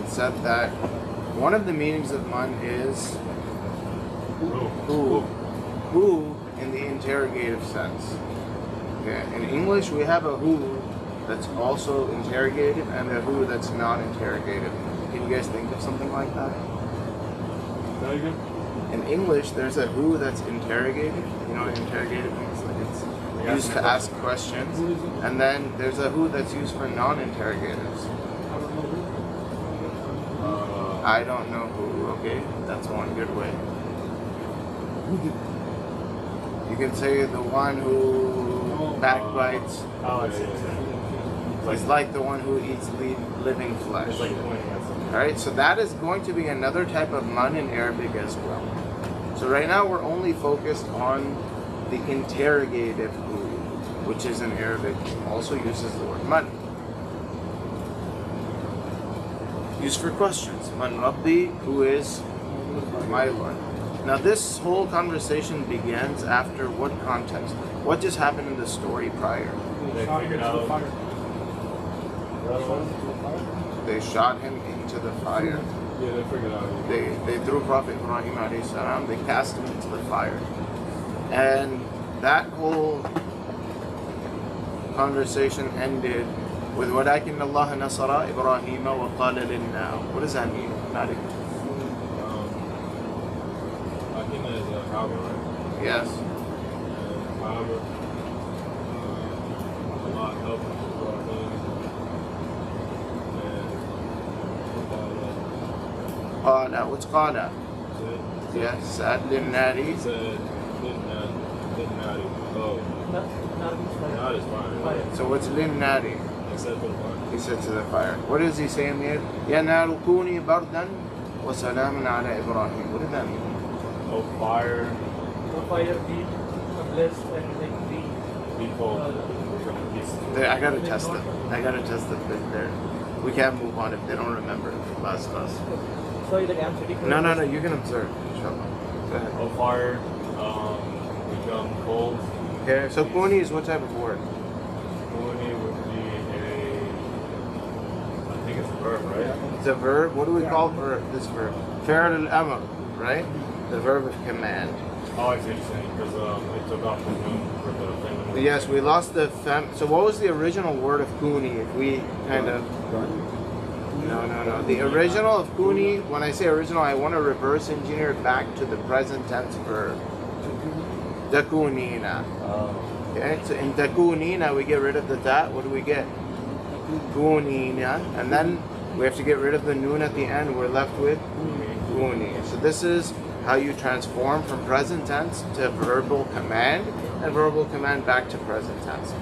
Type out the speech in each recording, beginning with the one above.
said that one of the meanings of man is who in the interrogative sense. Okay. In English, we have a who that's also interrogative and a who that's non-interrogative. Can you guys think of something like that? Very good. In English, there's a who that's interrogative. You know what interrogative means? Like it's used to ask questions. And then there's a who that's used for non-interrogatives. I don't know who. Okay, that's one good way. You can say the one who backbites. Oh, I see. It's like the one who eats living flesh. It's like pointing at something. Alright, so that is going to be another type of man in Arabic as well. So right now we're only focused on the interrogative who, which is in Arabic, also uses the word man. Used for questions. Man Rabbi, who is my Lord. Now this whole conversation begins after what context? What just happened in the story prior? They figured out. They shot him into the fire. Yeah, they figured out. They threw Prophet Ibrahim alayhi salam, they cast him into the fire. And that whole conversation ended with وَلَكِنَّ اللَّهَ نَصَرَ إِبْرَاهِيمَ وَقَالَ لِلنَّاسِ. What does that mean? Malik? Akina is a Kaaba, right? Yes. And Kaaba, Allah helped Ibrahim. قال. What's قال? Yes. Said للنار. He said, Linnari. Oh. Not is fine. So what's للنار? He said to the fire. He said to the fire. What does he say in there? يا نار كوني بردا وسلام على إبراهيم. What does that mean? Oh, fire. The fire be blessed and like Be cold. There, I gotta test it. I gotta test it there. We can't move on if they don't remember last class. So like I'm sitting. No, you can observe. Inshallah. Go ahead. Oh, fire. Become cold. Okay, so kuni is what type of word? Kuni would be I think it's a verb, right? It's a verb. What do we call this verb? Fi'l al-amr, right? The verb of command. Oh, I see what you're saying, because they took off the noon for the feminine. Yes, we lost the So what was the original word of kuni? If we kind of... No. The original of kuni, when I say original, I want to reverse engineer it back to the present tense verb. Takunina. Okay, so in takunina we get rid of the ta. What do we get? Kunina. And then we have to get rid of the noon at the end. We're left with kuni. So this is how you transform from present tense to verbal command, and verbal command back to present tense.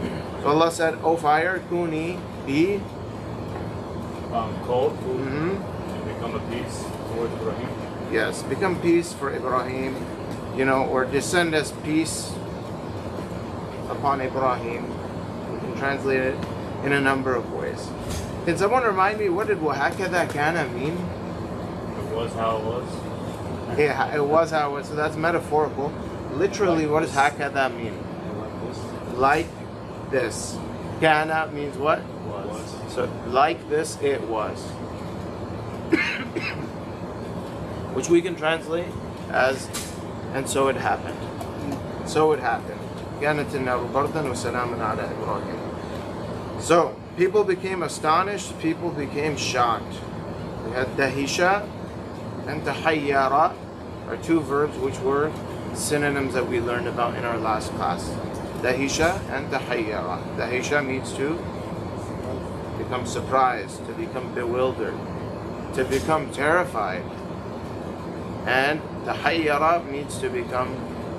So Allah said, "O fire, kuni, be Cold, and become a peace towards Ibrahim. Yes, become peace for Ibrahim, or descend as peace upon Ibrahim." We can translate it in a number of ways. Can someone remind me, what did وَهَكَذَا كَانَ mean? It was how it was. Yeah, it was how it was. So that's metaphorical. Literally, what does hakada mean? Like this. Kana means what? Was. So like this, it was. Which we can translate as, and so it happened. So it happened. كانت النار بردا وسلاما على إبراهيم. So people became astonished. People became shocked. We had dahisha and tahayyara are two verbs which were synonyms that we learned about in our last class. Dahisha and tahayyara. Dahisha means to become surprised, to become bewildered, to become terrified. And tahayyara means to become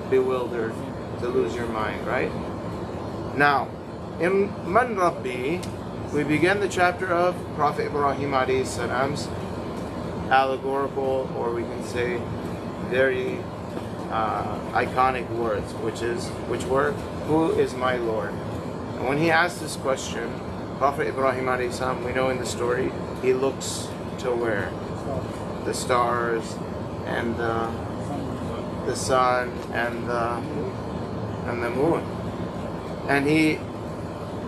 bewildered, to lose your mind, right? Now, in Man Rabbi, we begin the chapter of Prophet Ibrahim alayhi salam's allegorical, or we can say very iconic words, which were, "Who is my Lord?" And when he asked this question, Prophet Ibrahim alayhi salam, we know in the story, he looks to where? The stars and the sun and the moon, and he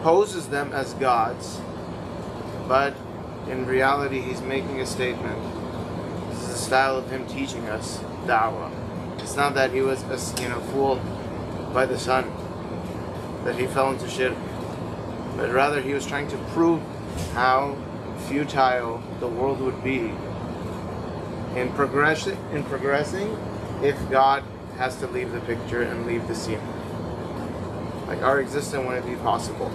poses them as gods, but in reality he's making a statement. This is a style of him teaching us da'wah. It's not that he was fooled by the sun, that he fell into shirk, but rather he was trying to prove how futile the world would be in progressing if God has to leave the picture and leave the scene. Like our existence wouldn't be possible.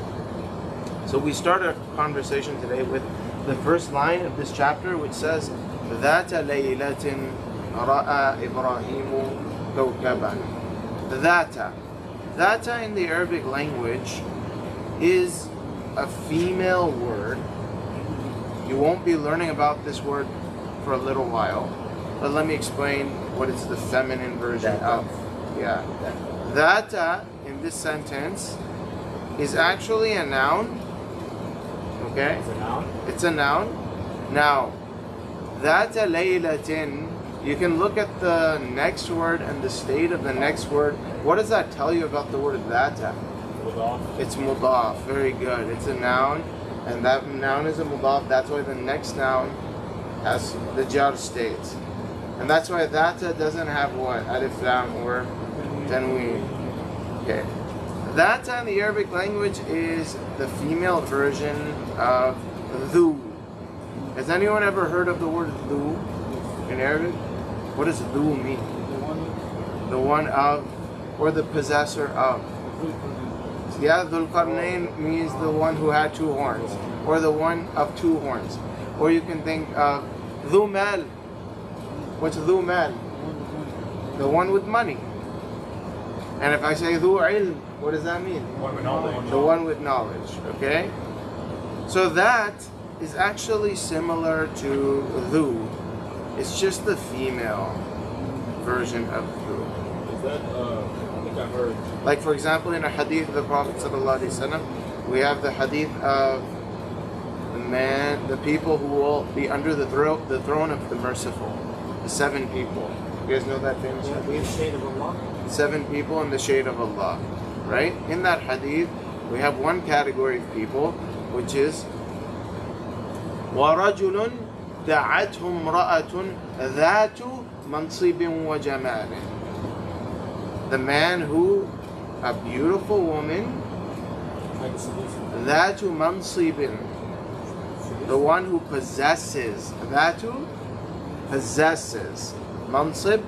So we start our conversation today with the first line of this chapter, which says, ذات ليلة رأى إبراهيم كوكبا. Dhata in the Arabic language is a female word. You won't be learning about this word for a little while, but let me explain what is the feminine version of. Yeah. Dhata in this sentence is actually a noun. Okay? It's a noun? It's a noun. Now, dhata laylatin, you can look at the next word and the state of the next word. What does that tell you about the word dhata? Mudaf. It's mudaf. Very good. It's a noun, and that noun is a mudaf. That's why the next noun has the jar states. And that's why dhata doesn't have what? Alif, lam, or tanween. Okay. Dhata in the Arabic language is the female version of dhu. Has anyone ever heard of the word dhu in Arabic? What does dhu mean? The one of, or the possessor of. Yeah, Dhul Qarnayn means the one who had two horns, or the one of two horns. Or you can think of dhu mal. What's dhu mal? The one with money. And if I say dhu ilm, what does that mean? One with knowledge. The one with knowledge, okay? So that is actually similar to dhu. It's just the female version of dhu. Is that, I think I heard. Like for example, in a hadith of the Prophet ﷺ, we have the hadith of the people who will be under the throne of the merciful. The 7 people. You guys know that famous hadith? Shade of Allah. 7 people in the shade of Allah. Right? In that hadith, we have one category of people, which is وَرَجُلٌ دَعَتْهُ امْرَأَةٌ ذَاتُ مَنْصِبٍ وَجَمَالٍ. The man who, a beautiful woman, ذَاتُ مَنْصِبٍ, the one who possesses, ذَاتُ possesses, mansib,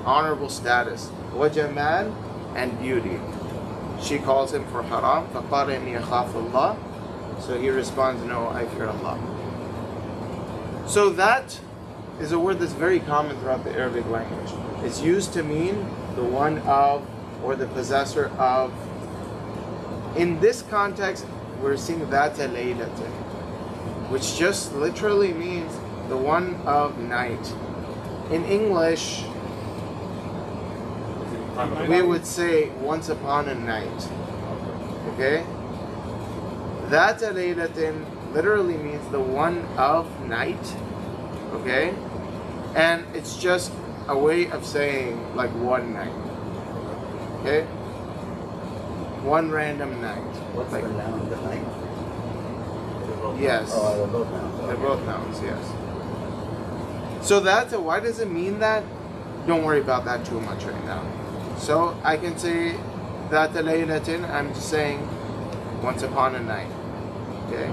honorable status, وَجَمَال, and beauty. She calls him for haram, فَقَالَ إِنِّي أَخَافُ اللَّهِ. So he responds, no, I fear Allah. So that is a word that's very common throughout the Arabic language. It's used to mean the one of, or the possessor of. In this context, we're seeing dhata laylatin, which just literally means the one of night. In English, we would say once upon a night. Okay? Dhata laylatin literally means the one of night. Okay? And it's just a way of saying like one night. Okay? One random night. What's like, the noun, the night? Yes. Oh, they're both nouns. They're both nouns, yes. So why does it mean that? Don't worry about that too much right now. So I can say that the laylatin, I'm just saying once upon a night. Okay?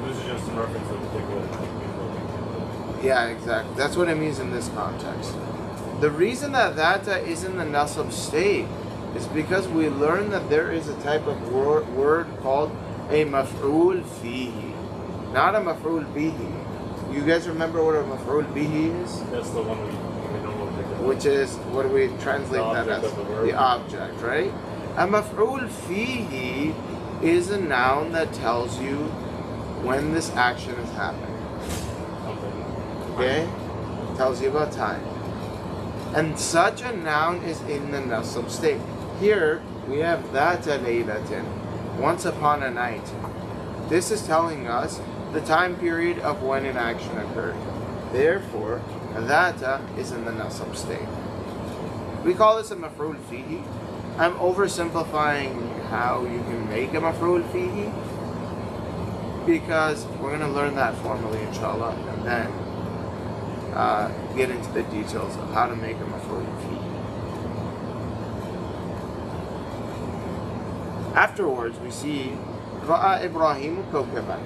This is just a reference to a particular people. Yeah, exactly. That's what it means in this context. The reason that dhata is in the nasab state is because we learned that there is a type of word called a maf'ul fihi, not a maf'ul bihi. You guys remember what a maf'ul bihi is? That's the one we normally think of. Which is, what do we translate The that as? object of the word. The object, right? A maf'ul fihi is a noun that tells you when this action is happening. Okay? Tells you about time. And such a noun is in the nasab state. Here, we have dhata laylatin, once upon a night. This is telling us the time period of when an action occurred. Therefore, dhata is in the nasab state. We call this a maf'ul fihi. I'm oversimplifying how you can make a maf'ul fihi. because we're going to learn that formally, inshallah, and then get into the details of how to make a maf'ul fi. Afterwards, we see Ra'a Ibrahimu kawkaban.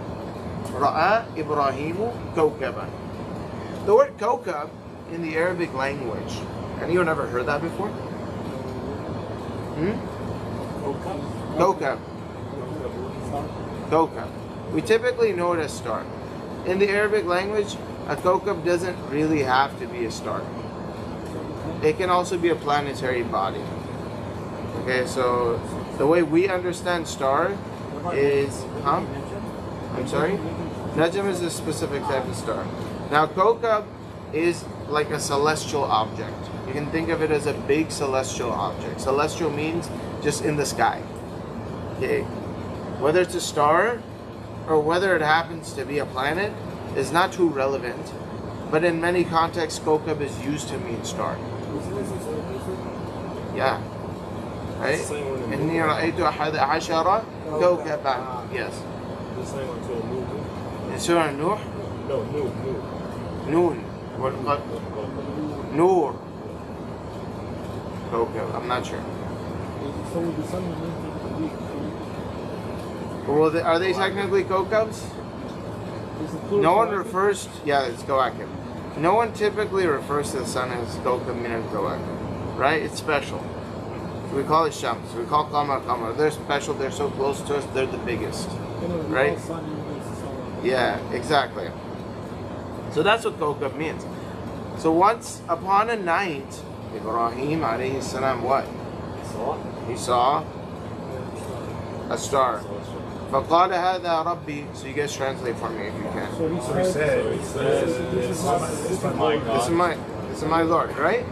Ra'a Ibrahimu kawkaban. The word kawkab in the Arabic language, anyone ever heard that before? Kawkab. Kawkab. We typically know it as star. In the Arabic language, a kawkab doesn't really have to be a star. It can also be a planetary body. Okay, so the way we understand star is, I'm sorry? Najm is a specific type of star. Now, kawkab is like a celestial object. You can think of it as a big celestial object. Celestial means just in the sky. Okay, whether it's a star or whether it happens to be a planet is not too relevant, but in many contexts, kawkab is used to mean star. Yeah. Right? إني رأيت أحد عشر كوكبا. Yes. The same until Nuh. In Surah Nuh? No, Nuh. Noon. Noor. Kawkab. I'm not sure. Well, are they technically kawkabs? No one refers. Yeah, it's kawakib. No one typically refers to the sun as kawkab min al-kawakib, right? It's special. We call it shams. We call qamar qamar. They're special. They're so close to us. They're the biggest, right? Yeah, exactly. So that's what kawkab means. So once upon a night, Ibrahim alayhi salam, what? He saw a star. فَقَالَ هَذَا رَبِّي. So you guys translate for me if you can. So he This This is my Lord, right?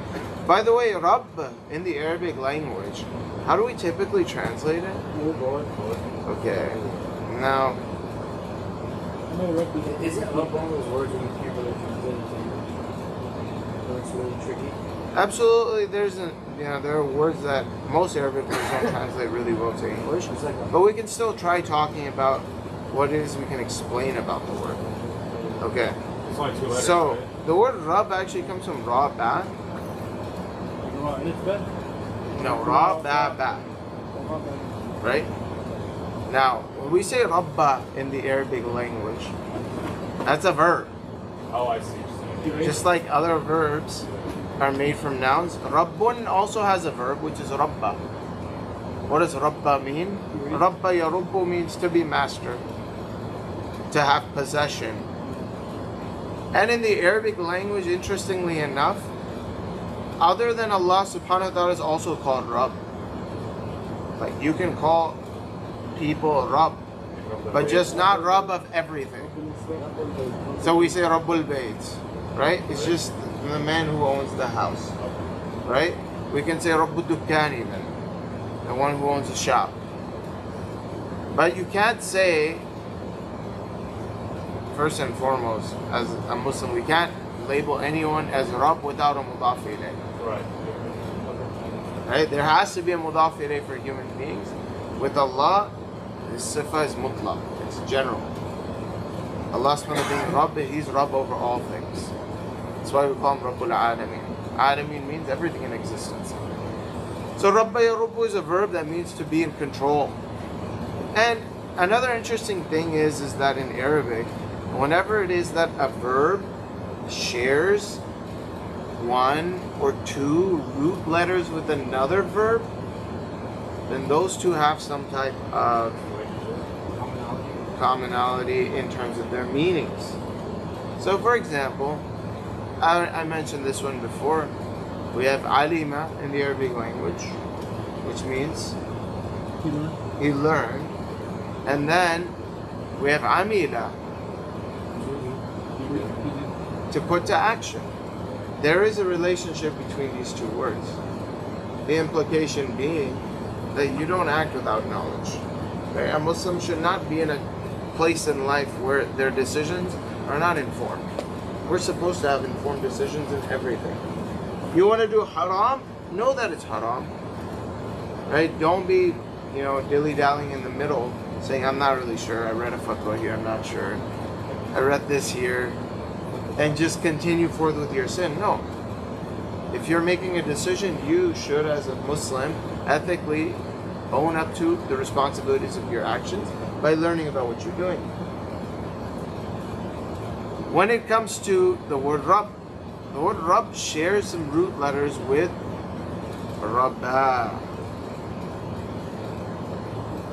By the way, Rabb in the Arabic language, how do we typically translate it? Okay. Now, Is it up on those words when you keep it it's really tricky? absolutely, there are words that most Arabic words don't translate really well to English, but we can still try talking about what it is we can explain about the word. Okay. It's only 2 letters. So right? the word Rabb actually comes from Ra Ba. No, Ra Ba Ba. Right? Now, when we say Rabba in the Arabic language, that's a verb. Oh, I see. Just like other verbs are made from nouns, Rabbun also has a verb, which is Rabba. What does Rabba mean? Rabba yarubbu means to be master, to have possession. And in the Arabic language, interestingly enough, other than Allah subhanahu wa ta'ala is also called Rabb. Like you can call people Rabb, but just not Rabb of everything. So we say Rabbul Bayt, right? It's just the man who owns the house, right? We can say Rabbul Dukkan even, the one who owns the shop. But you can't say, first and foremost, as a Muslim, we can't label anyone as Rabb without a mudaf ilayh. Right. Right? There has to be a mudaf ilayh for human beings. With Allah, the sifa is mutlaq. It's general. Allah subhanahu wa ta'ala, Rabb, He's Rabb over all things. That's why we call Him Rabbul Alameen. Alameen means everything in existence. So Rabba yarubbu is a verb that means to be in control. And another interesting thing is that in Arabic, whenever it is that a verb shares one or two root letters with another verb, then those two have some type of commonality in terms of their meanings. So for example, I mentioned this one before. We have alima in the Arabic language, which means he learned. And then we have amila, to put to action. There is a relationship between these two words. The implication being that you don't act without knowledge. Right? A Muslim should not be in a place in life where their decisions are not informed. We're supposed to have informed decisions in everything. You want to do haram? Know that it's haram. Right? Don't be, dilly-dallying in the middle, saying, I'm not really sure, I read a fatwa here, I'm not sure, I read this here, and just continue forth with your sin. No. If you're making a decision, you should, as a Muslim, ethically own up to the responsibilities of your actions by learning about what you're doing. When it comes to the word Rabb, the word Rabb shares some root letters with Rabba,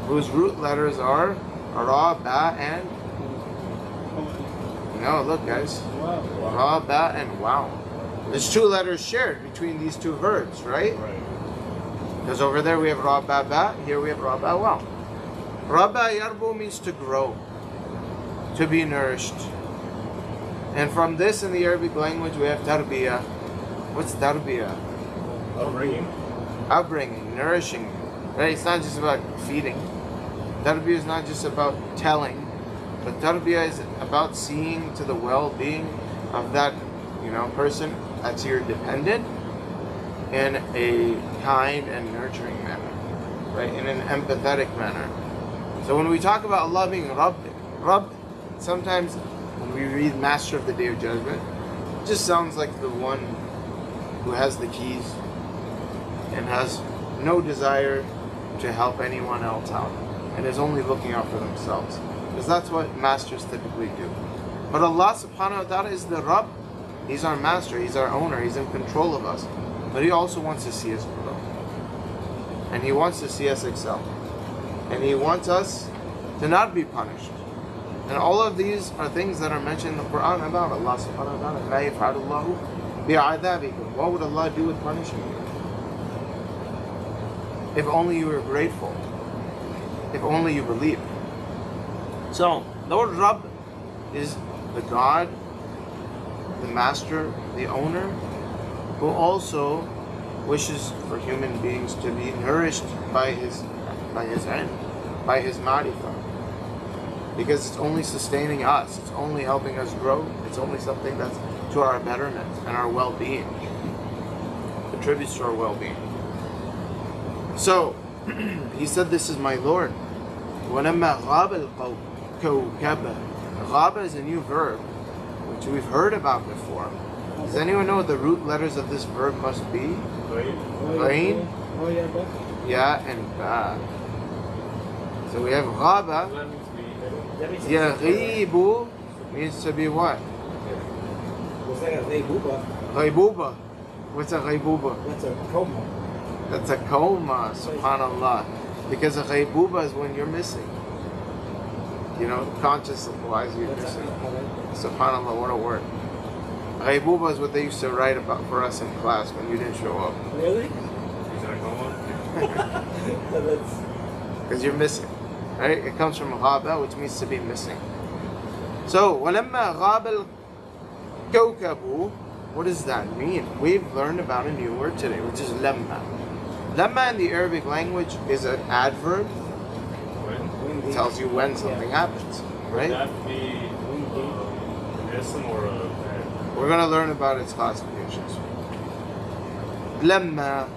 whose root letters are Ra, Ba, and no, look guys, Ra, Ba, and Wow. There's two letters shared between these two verbs, right? Because over there we have Ra, Ba, Ba, here we have Ra, Ba, Wow. Rabba Yarbu means to grow, to be nourished. And from this in the Arabic language we have tarbiyah. What's tarbiyah? Upbringing, nourishing. Right? It's not just about feeding. Tarbiyah is not just about telling, but tarbiyah is about seeing to the well-being of that, person that's your dependent in a kind and nurturing manner, right? In an empathetic manner. So when we talk about loving Rabb, sometimes when we read Master of the Day of Judgment, it just sounds like the one who has the keys and has no desire to help anyone else out and is only looking out for themselves, because that's what masters typically do. But Allah subhanahu wa ta'ala is the Rabb. He's our master, He's our owner, He's in control of us, but He also wants to see us grow, and He wants to see us excel, and He wants us to not be punished. And all of these are things that are mentioned in the Quran about Allah subhanahu wa ta'ala. مَا يَفْعَلُ اللَّهُ بِعَذَابِكُمْ. What would Allah do with punishing you? If only you were grateful. If only you believed. So, Lord Rabb is the God, the master, the owner, who also wishes for human beings to be nourished by His ilm, by His ma'rifah. Because it's only sustaining us, it's only helping us grow, it's only something that's to our betterment and our well-being. It contributes to our well-being. So, He said, this is my Lord. وَلَمَّا غَابَ الْكَوْكَبَ. غَابَ is a new verb, which we've heard about before. Does anyone know what the root letters of this verb must be? Ghain, Ya, and Ba. So we have غَابَ. Yaghibu means to be what? Was that a ghaybuba? Ghaybuba. What's a ghaybuba? That's a coma. That's a coma, subhanallah. Because a ghaybuba is when you're missing. Conscious-wise you're missing. Subhanallah, what a word. Ghaybuba is what they used to write about for us in class when you didn't show up. Really? Is that a coma? Because you're missing. Right? It comes from ghaba, which means to be missing. So, وَلَمَّا غَابَ الْكَوْكَبُ. What does that mean? We've learned about a new word today, which is lamma. Lamma in the Arabic language is an adverb. It tells you when something happens, right? Would that be an ism or a verb? We're going to learn about its classifications. Lamma,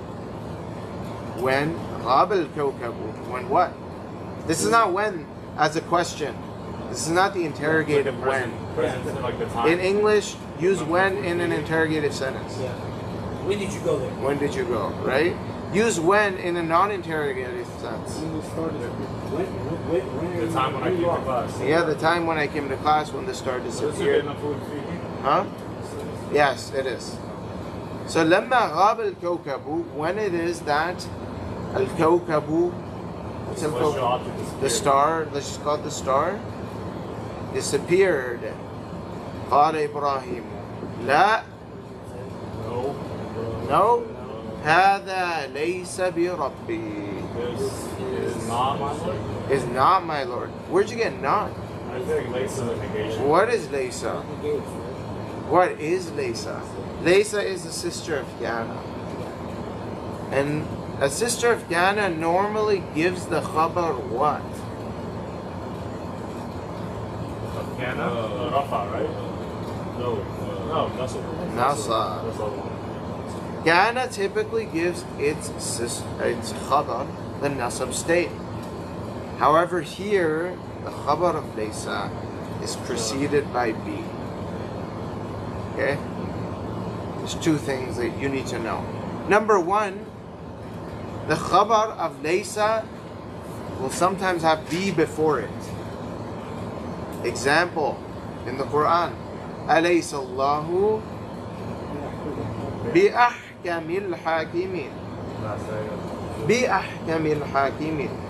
when, غَابَ الْكَوْكَبُ, when what? This is not when as a question. This is not the interrogative when. Present, like the time. In English, use when in an interrogative sentence. Yeah. When did you go there? When did you go, right? Use when in a non-interrogative sense. The time when I came to class. Yeah, the time when I came to class when the star Is this disappeared. enough food speaking? Huh? Yes, it is. So, لما غاب الكوكب, when it is that الكوكب, what's Celestial الكوكب? object disappeared. The star, let's just call it the star, disappeared. قال إبراهيم لا, No. هذا ليس بربي. This is not my Lord. Is not my Lord. Where'd you get not? I think Laysa the negation. What is Laysa? What is Laysa? Laysa is the sister of Yana. And a sister of Yana normally gives the khabar what? Kana? Rafa, right? No, Nasr. Nasr. That's the other one. Yana typically gives its khabar the nasab state. However, here, the khabar of laysa is preceded by B. Okay? There's two things that you need to know. Number one, the khabar of laysa will sometimes have B before it. Example, in the Quran, أَلَيْسَ اللَّهُ بِأَحْكَمِ الْحَاكِمِينَ بِأَحْكَمِ الْحَاكِمِينَ.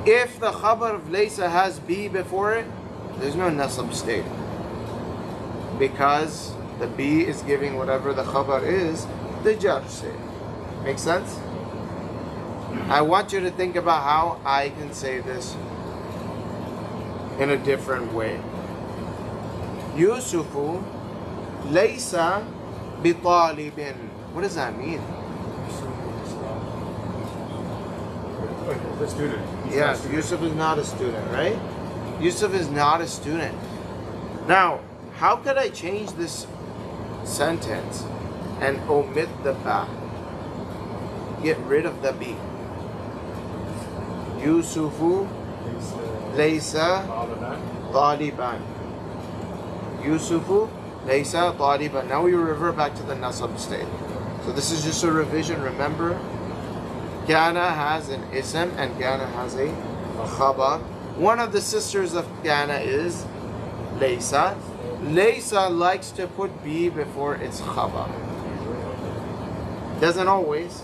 If the khabar of laysa has B before it, there's no nasab state. Because the B is giving whatever the khabar is, the jar say. Make sense? I want you to think about how I can say this in a different way. Yusufu laysa bitalibin. What does that mean? The student. Yes, Yusuf is not a student, right? Yusuf is not a student. Now, how could I change this sentence and omit the ba? Get rid of the B. Yusufu laysa taliban. Yusufu laysa taliban. Now we revert back to the nasab state. So this is just a revision. Remember, Kana has an ism and Kana has a khabar. One of the sisters of Kana is laysa. Laysa likes to put B before its khabar. Doesn't always,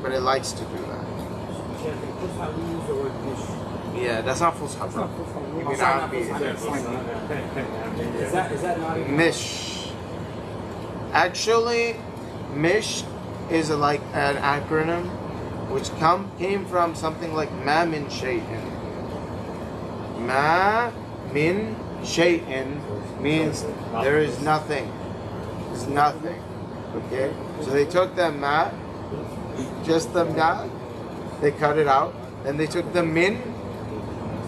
but it likes to do that. Yeah, that's not fusha. Is that not even Mish. Actually, Mish is like an acronym which came from something like Ma min shay'in. Ma min shay'in means there is nothing. There's nothing. Okay? So they took the ma, just the ma, they cut it out. Then they took the min,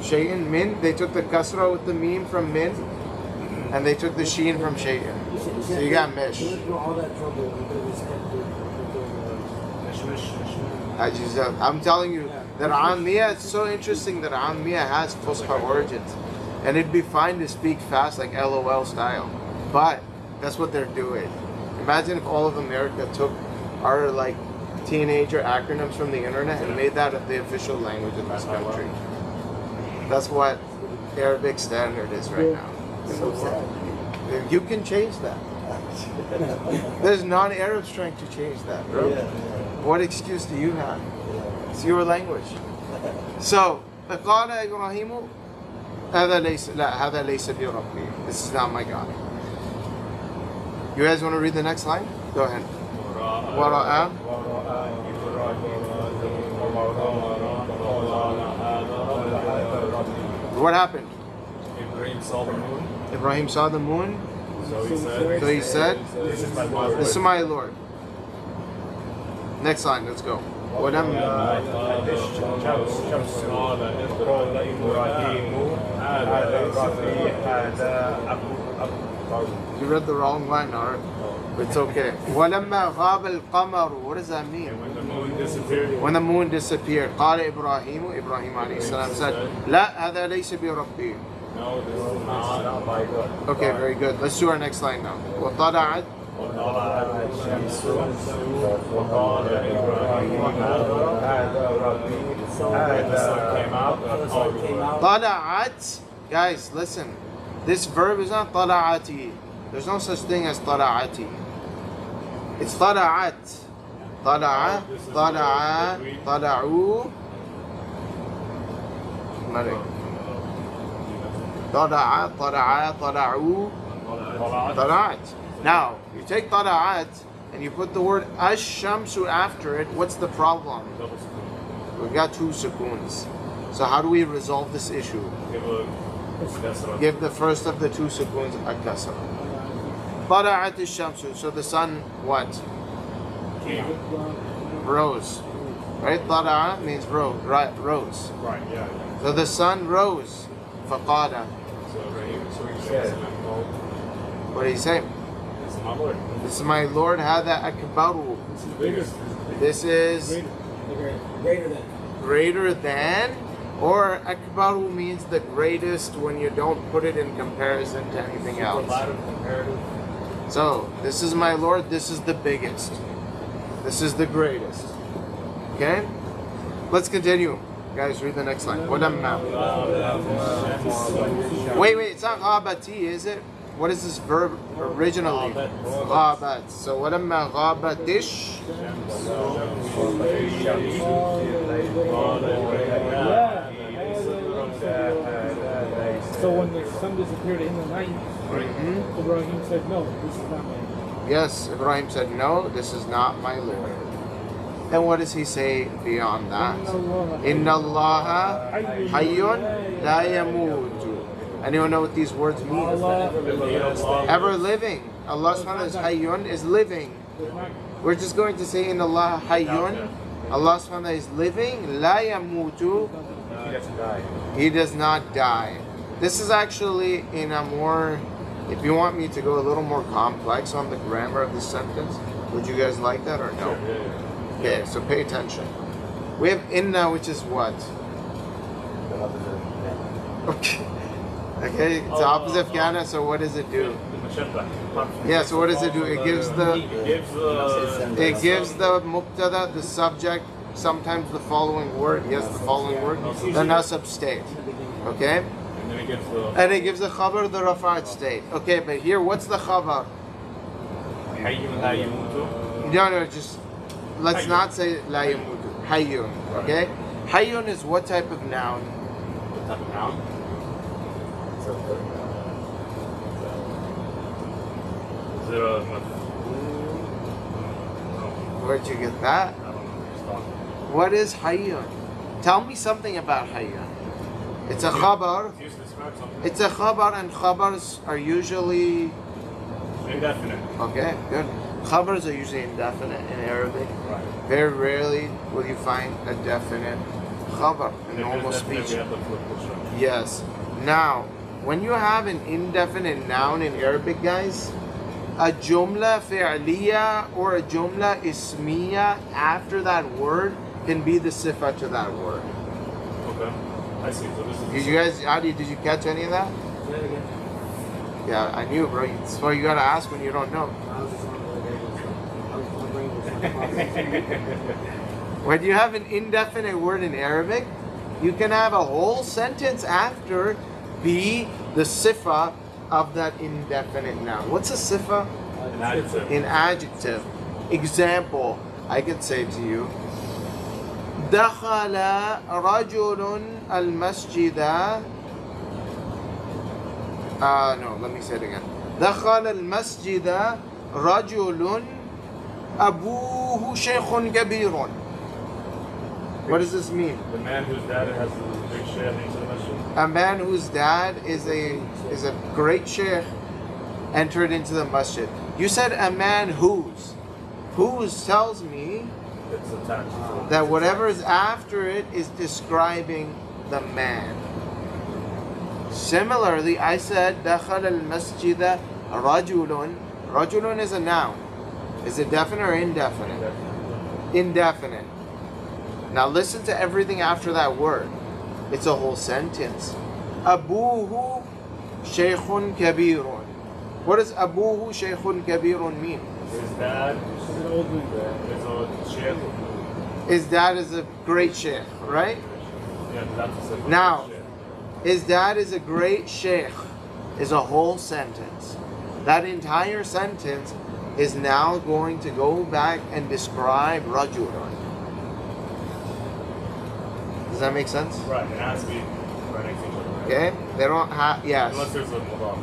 shay'in, min, they took the kasra with the meme from min, and they took the sheen from shay'in. So you got mish. all that trouble because I'm telling you that Ammiya, it's so interesting that Ammiya has Fusha origins. And it'd be fine to speak fast like LOL style. But that's what they're doing. Imagine if all of America took our like teenager acronyms from the internet and made that the official language in this country. That's what Arabic standard is right now. You can change that. There's non-Arabs trying to change that, bro. What excuse do you have? It's your language. So, فقال إبراهيم هذا ليس بربي. This is not my God. You guys want to read the next line? Go ahead. ورأى What happened? Ibrahim saw the moon. Ibrahim saw the moon. So he said, This is my Lord. Next line, let's go. ولما You read the wrong line, alright? It's okay. ولما غاب القمر. What does that mean? when the moon disappeared, When the moon disappeared, قال إبراهيم عليه السلام said, لا هذا ليس بربي. no, this is not my God. Okay, very good. Let's do our next line now. وطلعت وطلعت الشمس وقال إبراهيم هذا ربي. The sun came out. طلعت. Guys, listen. This verb is not طلعتي. There's no such thing as طلعتي. It's طلعت. طلع طلع طلعوا ملك. طلع طلع طلعوا طلعت. Now, you take طلعت and you put the word ash-shamsu after it, what's the problem? We've got two sukoons. So how do we resolve this issue? Give the first of the two sukoons a kasra. طلعت الشمس. So the sun what? Rose. Right? طلع means rose. Right, rose. Right, yeah. So the sun rose. فقال. So he said, What did he say? this is my Lord. This is my Lord. هذا أكبر. Biggest. This is greater than. greater than. Or akbaru means the greatest when you don't put it in comparison to anything else. Superlative, comparative. So, this is my Lord, this is the biggest. This is the greatest. Okay? Let's continue. Guys, read the next line. وَلَمَّا. Wait, it's not ghabati, is it? What is this verb originally? Ghabat. So, وَلَمَّا غَابَتِش. So when the sun disappeared in the night, Ibrahim said, no, this is not mine. Yes, Ibrahim said, no, this is not my Lord. And what does he say beyond that? Inna Allah hayyun la yamutu. Anyone know what these words mean? Ever living. Allah subhanahu wa ta'ala hayyun is living. We're just going to say Inna Allah hayyun. Allah subhanahu wa ta'ala is living. La yamutu. He doesn't die. He does not die. This is actually in a more, if you want me to go a little more complex on the grammar of this sentence, would you guys like that or no? Okay, so pay attention. We have inna, which is what? Okay. Okay, it's the opposite of kana, so what does it do? Yeah, so what does it do? It gives the mubtada, the subject, sometimes the following word, yes, the following word, the nasab state. Okay? And it gives the khabar, the rafa'at state. Okay, but here, what's the khabar? No, just, let's not say la yamutu. Hayyun, okay? Hayyun is what type of noun? What type of noun? Where'd you get that? What is hayyun? Tell me something about hayyun. It's a khabar. It's a khabar, and khabars are usually indefinite. Okay, good. Khabars are usually indefinite in Arabic. Right. Very rarely will you find a definite khabar in normal speech. Yes. Now, when you have an indefinite noun in Arabic, guys, a jumla fi'liya or a jumla ismiya after that word can be the sifa to that word. Okay. I see. So this is Did you guys, Adi, did you catch any of that? Yeah, I knew, bro. That's why you gotta ask when you don't know. When you have an indefinite word in Arabic, you can have a whole sentence after be the sifa of that indefinite noun. What's a sifa? an adjective. An adjective. Example, I could say to you, دخل رجل المسجد. No, let me say it again. دخل المسجد رجل أبوه شيخ كبير. What does this mean? The man whose dad has a big share into the masjid. A man whose dad is a great sheikh entered into the masjid. You said a man whose. Whose tells me It's attached. that whatever is after it is describing the man. Similarly, I said دخل المسجد رجل. رجل is a noun. Is it definite or indefinite? Indefinite. Now listen to everything after that word. It's a whole sentence. أبوه شيخ كبير. What does أبوه شيخ كبير mean? His dad is a sheikh. His dad is a great sheikh, right? Yeah, that's a Now, his dad is a great sheikh is a whole sentence. That entire sentence is now going to go back and describe Rajulan. Does that make sense? Right, it has to be right next to each other. Right? Okay? They don't have, yes. Unless there's a mudaf.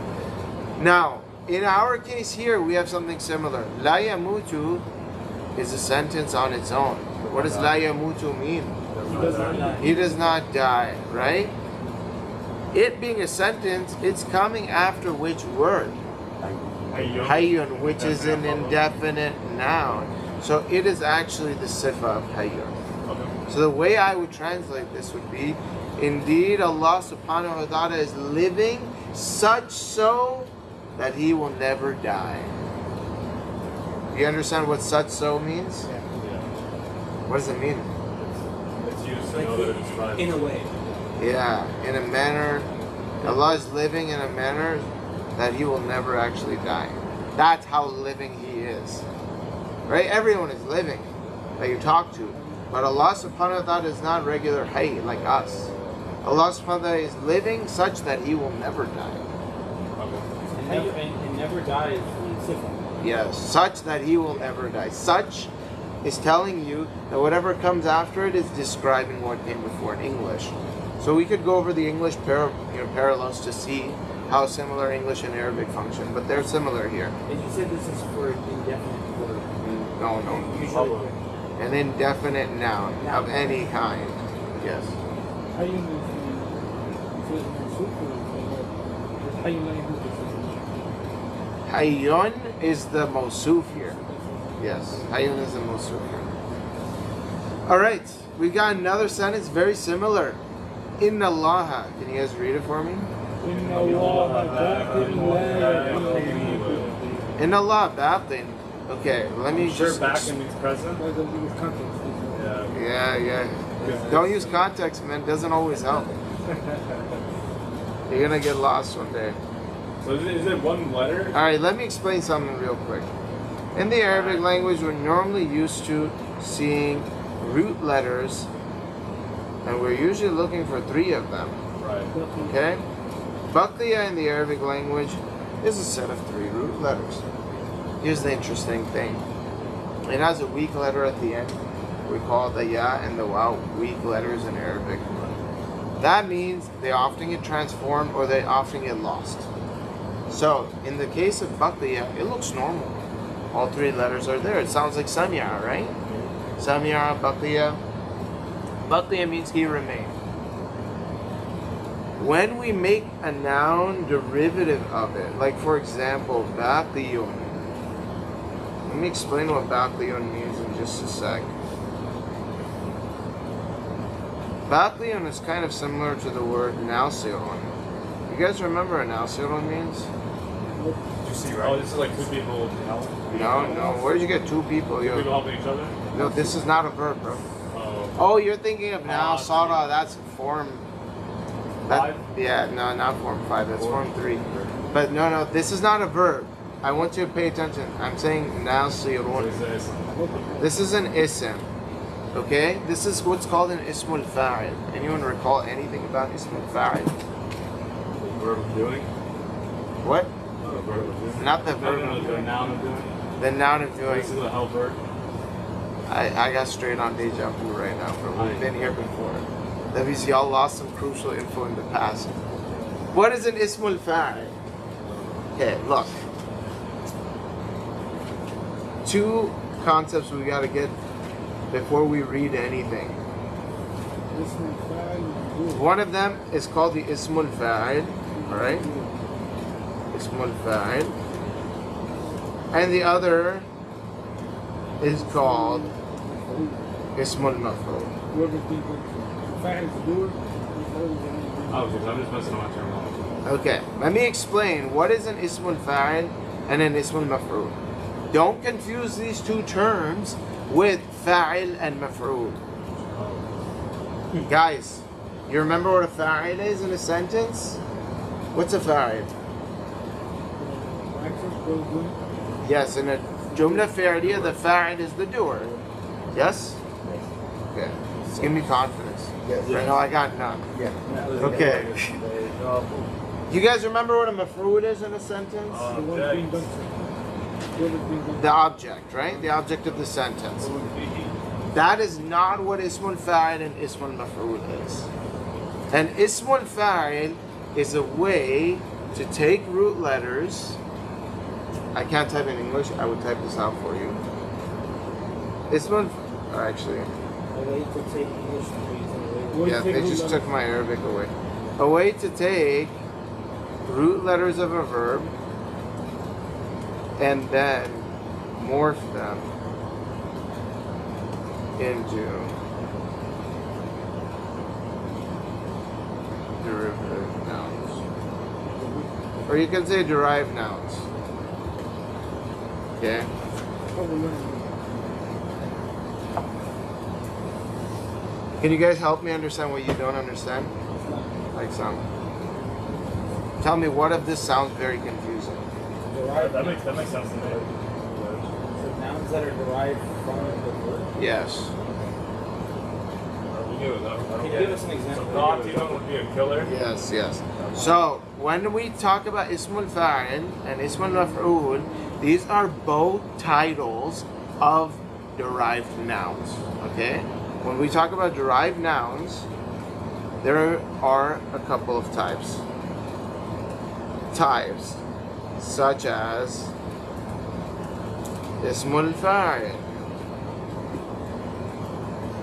Now, in our case here, we have something similar. La yamutu is a sentence on its own. What does la yamutu mean? He does not die, right? It being a sentence, it's coming after which word? Hayyun, which is an indefinite noun. So it is actually the sifa of hayyun. Okay. So the way I would translate this would be, indeed Allah subhanahu wa ta'ala is living such so that he will never die. You understand what such so means? Yeah. What does it mean? It's used to know that it describes. In a way. Yeah, in a manner, Allah is living in a manner that He will never actually die. That's how living He is. Right? Everyone is living that you talk to. But Allah subhanahu wa ta'ala is not regular hayy like us. Allah subhanahu wa ta'ala is living such that He will never die. And never dies the sifa. Yes, such that He will never die. Such is telling you that whatever comes after it is describing what came before in English. So we could go over the English parallels to see how similar English and Arabic function, but they're similar here. And you said this is for an indefinite word. No. Usually. An indefinite noun of any kind. Yes. Hayyun is Hayyun is the mawsuf here. Yes, Hayyun is the mawsuf here. Alright, we got another sentence very similar. Inna Allaha. Can you guys read it for me? Inna Allah batin. Okay, let me Sure, just... back in means present. Yeah. Don't use context, man. Doesn't always help. You're gonna get lost one day. So is it one letter? Alright, let me explain something real quick. In the Arabic language, we're normally used to seeing root letters, and we're usually looking for 3 of them. Right. Okay? Baqiya in the Arabic language is a set of 3 root letters. Here's the interesting thing. It has a weak letter at the end. We call the ya and the waw weak letters in Arabic. That means they often get transformed or they often get lost. So, in the case of baqiya, it looks normal. All 3 letters are there. It sounds like samia, right? Samia, baqiya. Baqiya means he remained. When we make a noun derivative of it, like for example, baqiyun. Let me explain what baqiyun means in just a sec. Baqiyun is kind of similar to the word nasirun. You guys remember what nasirun means? You see, right? Oh, this is like 2 people help. No. Where did you get 2 people? 2 people helping each other? No, this is not a verb, bro. Oh, you're thinking of now, Sara, that's form... That, 5? yeah, no, not form 5, that's form 3. But no, this is not a verb. I want you to pay attention. I'm saying nasirun. This is an ism. Okay? This is what's called an ismul fa'il. Anyone recall anything about ismul fa'il? The verb of doing? What? The verb of doing? Not the verb No, of the doing. noun of doing? The noun of doing. This is the help verb. I got straight on deja vu right now, bro. We've been here before. That means y'all lost some crucial info in the past. What is an ismul fa'il? Okay, look. 2 concepts we gotta get before we read anything. One of them is called the ismul fa'il, alright? Ismul fa'il. And the other is called ismul maf'ul. Oh, because I'm just messing on my terminology. Okay, let me explain what is an ismul fa'il and an ismul maf'ul. Don't confuse these 2 terms with fa'il and maf'ul. Guys, you remember what a fa'il is in a sentence? What's a fa'il? Yes, in a jumla fi'liya, the fa'il is the doer. Yes? Okay. Just give me confidence. Yes. I know I got none. Yeah. Okay. You guys remember what a maf'ul is in a sentence? The object, right? The object of the sentence. That is not what ismul fa'il and ismul maf'ul is. And ismul fa'il is a way to take root letters. I can't type in English. I would type this out for you. Ismul, actually, A way to take English. yeah, they just took my Arabic away. A way to take root letters of a verb and then morph them into derivative nouns. Or you can say derived nouns. Okay? Can you guys help me understand what you don't understand? like some. Tell me, what if this sounds very confusing? Derived. That makes sense to me. So nouns that are derived from the word. Yes. Can you give us an example? Qatilan would be a killer. Yes, yes. So, when we talk about Ismul Fa'il and Ismul Maf'ul, these are both titles of derived nouns. Okay? When we talk about derived nouns, there are a couple of types. Types such as Ismul Fa'il,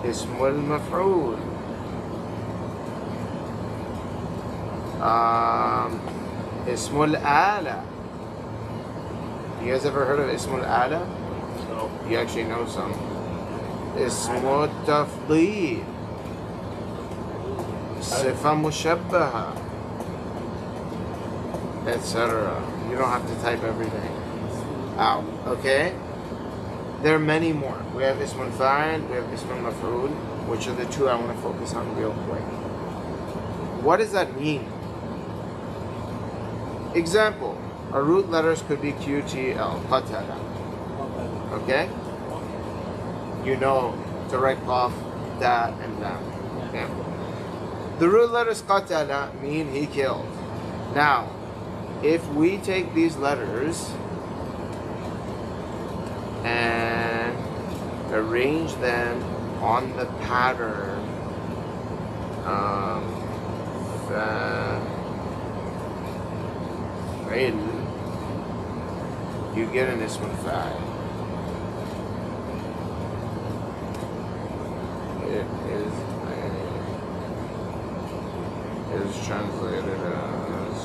Ismul Maf'ul, Ismul Ala. You guys ever heard of Ismul Ala? No. You actually know some. Ismul Tafdeel, Sifa Mushabbaha, etc. You don't have to type everything out, okay? There are many more. We have Ismul Fa'il, we have Ismul Maf'ul, which are the two I want to focus on real quick. What does that mean? Example, our root letters could be QTL, qatala. Okay? You know to write qaf, da, and lam. Okay? The root letters qatala mean he killed. Now, if we take these letters and arrange them on the pattern fa'il, you get an ism fa'il. It is translated as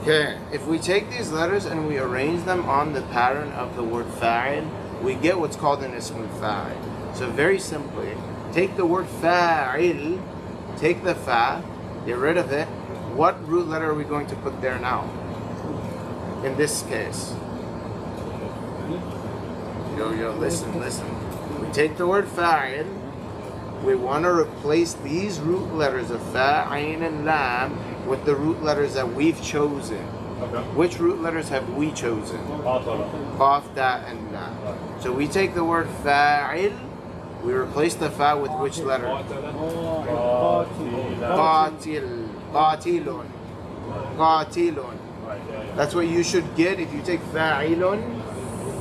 okay, if we take these letters and we arrange them on the pattern of the word fa'il, we get what's called an ismul fa'il. So very simply, take the word fa'il, take the fa, get rid of it. What root letter are we going to put there now? In this case. Yo, listen. We take the word fa'il, we want to replace these root letters of fa, ayn, and lam with the root letters that we've chosen. Okay. Which root letters have we chosen? Qaf, da, and la. So we take the word fa'il, we replace the fa with which letter? Qatilun. That's what you should get if you take fa'ilun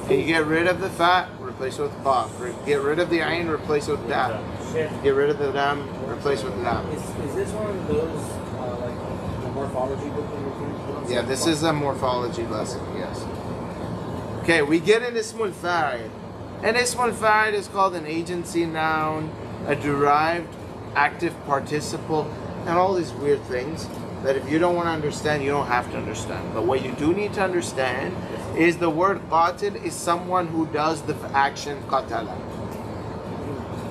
and you get rid of the fa, replace it with qaf. Get rid of the ayn, replace it with da. Get rid of the lam, replace with lam. Is this one of those like the morphology book that you're doing? Yeah, this is a morphology lesson, yes. Okay, we get an ismul fa'il. An ismul fa'il is called an agency noun, a derived active participle, and all these weird things that if you don't want to understand, you don't have to understand. But what you do need to understand is the word qatil is someone who does the action qatala.